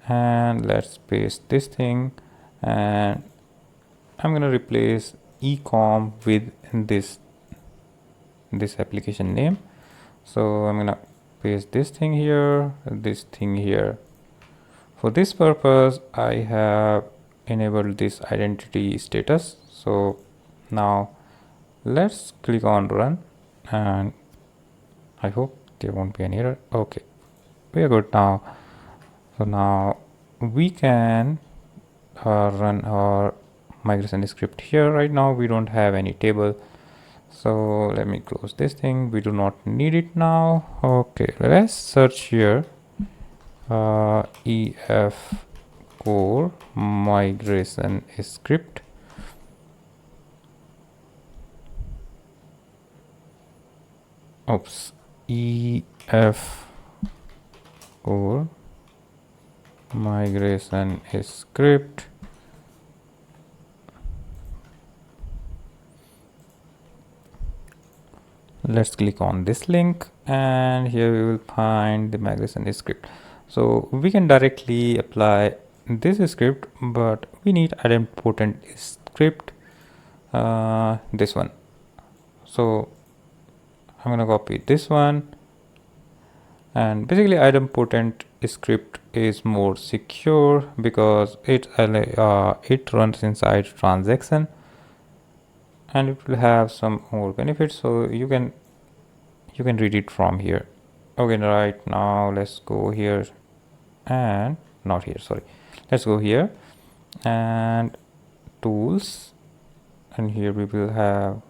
Speaker 1: and let's paste this thing, and I'm going to replace ecom with this application name. So I'm going to paste this thing here, this thing here. For this purpose I have enabled this identity status. So now let's click on run, and I hope there won't be any error. Okay, we are good now. So now we can run our migration script here. Right now we don't have any table, so let me close this thing. We do not need it now. Okay, let's search here ef core migration script. Oops, ef core migration script. Let's click on this link, and here we will find the migration script. So we can directly apply this script, but we need idempotent script, this one. So I'm gonna copy this one, and basically idempotent script is more secure because it runs inside transaction, and it will have some more benefits, so you can read it from here. Okay, right now let's go here, and not here, sorry, let's go here and tools, and here we will have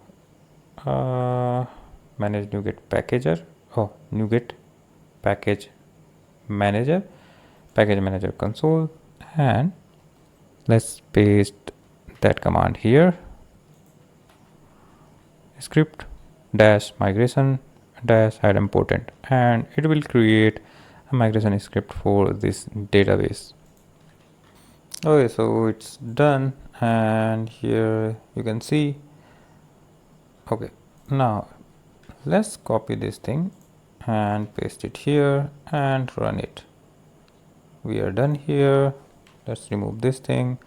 Speaker 1: manage Nuget packager. Oh, Nuget package manager console, and let's paste that command here, script dash migration dash add important, and it will create a migration script for this database. Okay, so it's done, and here you can see. Okay, now let's copy this thing and paste it here and run it. We are done here. Let's remove this thing,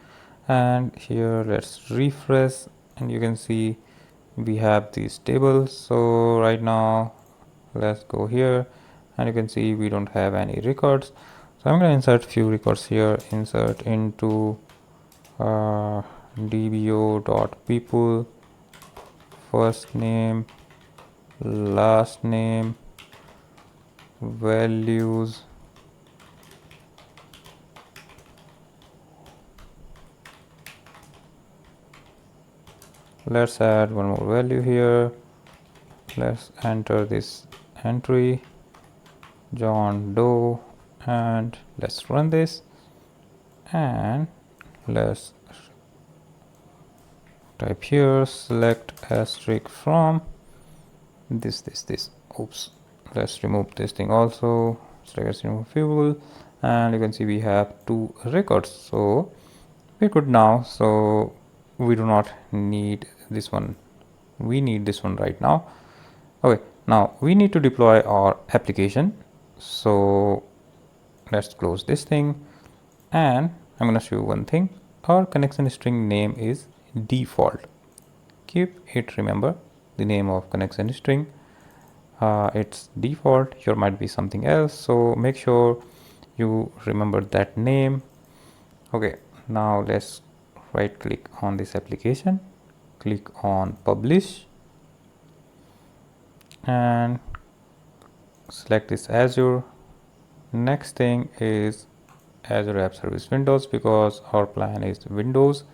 Speaker 1: and here let's refresh, and you can see we have these tables. So right now let's go here, and you can see we don't have any records. So I'm going to insert few records here. Insert into dbo.people, first name, last name, values, let's add one more value here. Let's enter this entry, John Doe, and let's run this, and let's type here, select asterisk from this. Oops, let's remove this thing also. Select remove fuel, and you can see we have two records, so we're good now. So we do not need this one, we need this one right now. Okay, now we need to deploy our application, so let's close this thing, and I'm going to show you one thing. Our connection string name is default. Keep it, remember the name of connection string, it's default. Here might be something else, so make sure you remember that name. Okay, now let's right click on this application, click on publish, and select this Azure. Next thing is Azure App Service Windows, because our plan is Windows.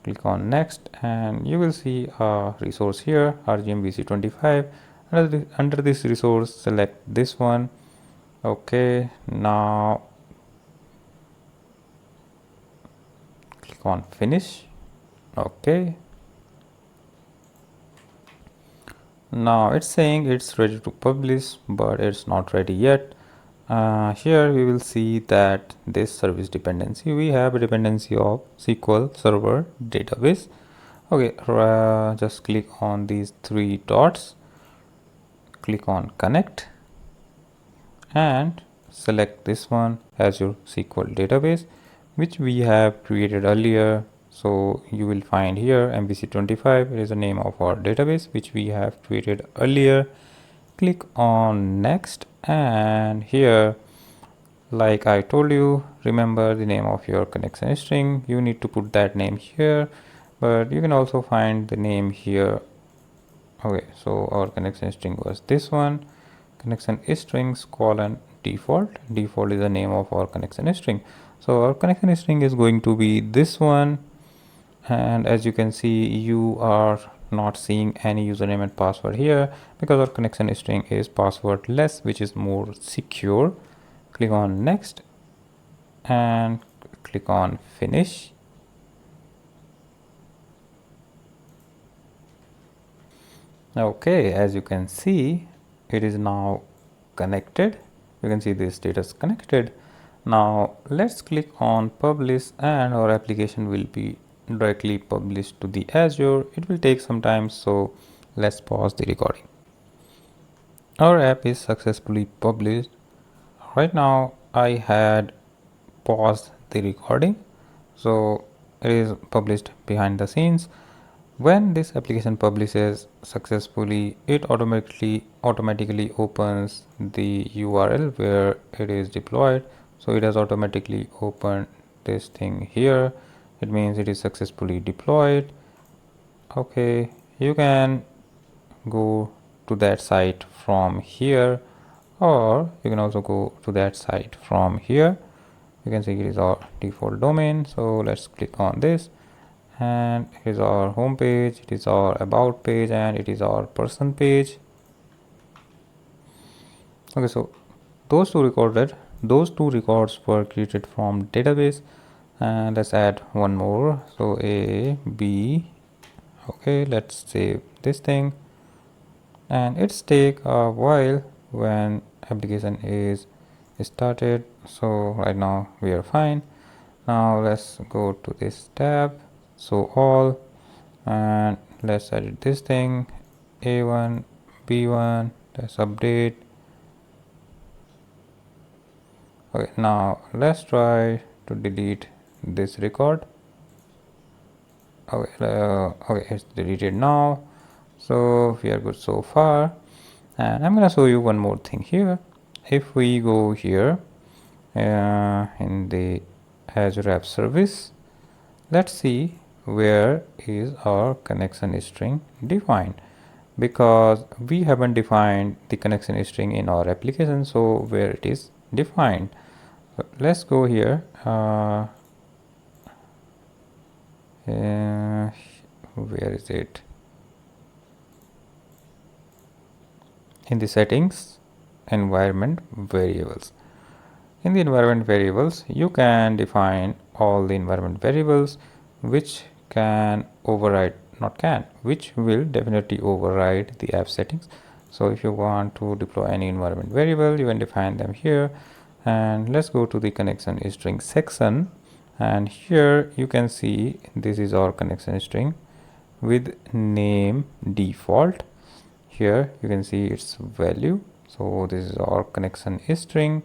Speaker 1: Click on next, and you will see a resource here, RGMVC 25. Under this resource, select this one. Okay, now click on finish. Okay, now it's saying it's ready to publish, but it's not ready yet. Here we will see that this service dependency, we have a dependency of SQL Server database. Okay, just click on these three dots, click on connect, and select this one, Azure SQL database, which we have created earlier. So you will find here MVC25 is the name of our database which we have created earlier. Click on next, and here, like I told you, remember the name of your connection string. You need to put that name here, but you can also find the name here. Okay, so our connection string was this one, connection strings colon default. Default is the name of our connection string. So our connection string is going to be this one, and as you can see, you are not seeing any username and password here because our connection string is passwordless, which is more secure. Click on next and click on finish. Okay, as you can see, it is now connected. You can see this status connected. Now let's click on publish, and our application will be directly published to the Azure. It will take some time, so let's pause the recording. Our app is successfully published. Right now I had paused the recording, so it is published behind the scenes. When this application publishes successfully, it automatically opens the URL where it is deployed. So it has automatically opened this thing here. It means it is successfully deployed. Okay, you can go to that site from here, or you can also go to that site from here. You can see it is our default domain, so let's click on this, and it is our home page, it is our about page, and it is our person page. Okay, so those two records were created from database, and let's add one more. So A, B. Okay, let's save this thing, and it's take a while when application is started. So right now we are fine. Now let's go to this tab, so all, and let's edit this thing, A1, B1, let's update. Okay, now let's try to delete this record. Okay, okay, it's deleted now, so we are good so far. And I'm gonna show you one more thing here. If we go here in the Azure App Service, let's see where is our connection string defined, because we haven't defined the connection string in our application. So where it is defined, so let's go here. Where is it? In the settings, environment variables. In the environment variables, you can define all the environment variables which can override, which will definitely override the app settings. So if you want to deploy any environment variable, you can define them here. And let's go to the connection string section, and here you can see this is our connection string with name default. Here you can see its value. So this is our connection string.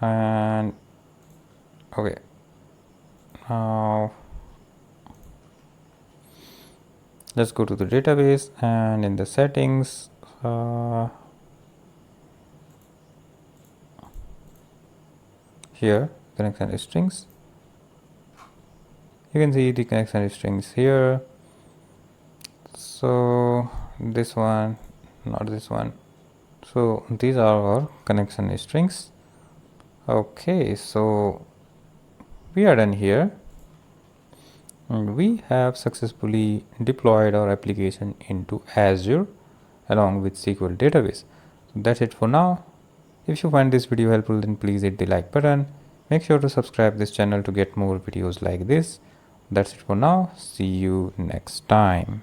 Speaker 1: And okay, now let's go to the database, and in the settings, here connection strings, you can see the connection strings here. So this one, not this one. So these are our connection strings. Okay, so we are done here, and we have successfully deployed our application into Azure along with SQL database. So that's it for now. If you find this video helpful, then please hit the like button. Make sure to subscribe this channel to get more videos like this. That's it for now. See you next time.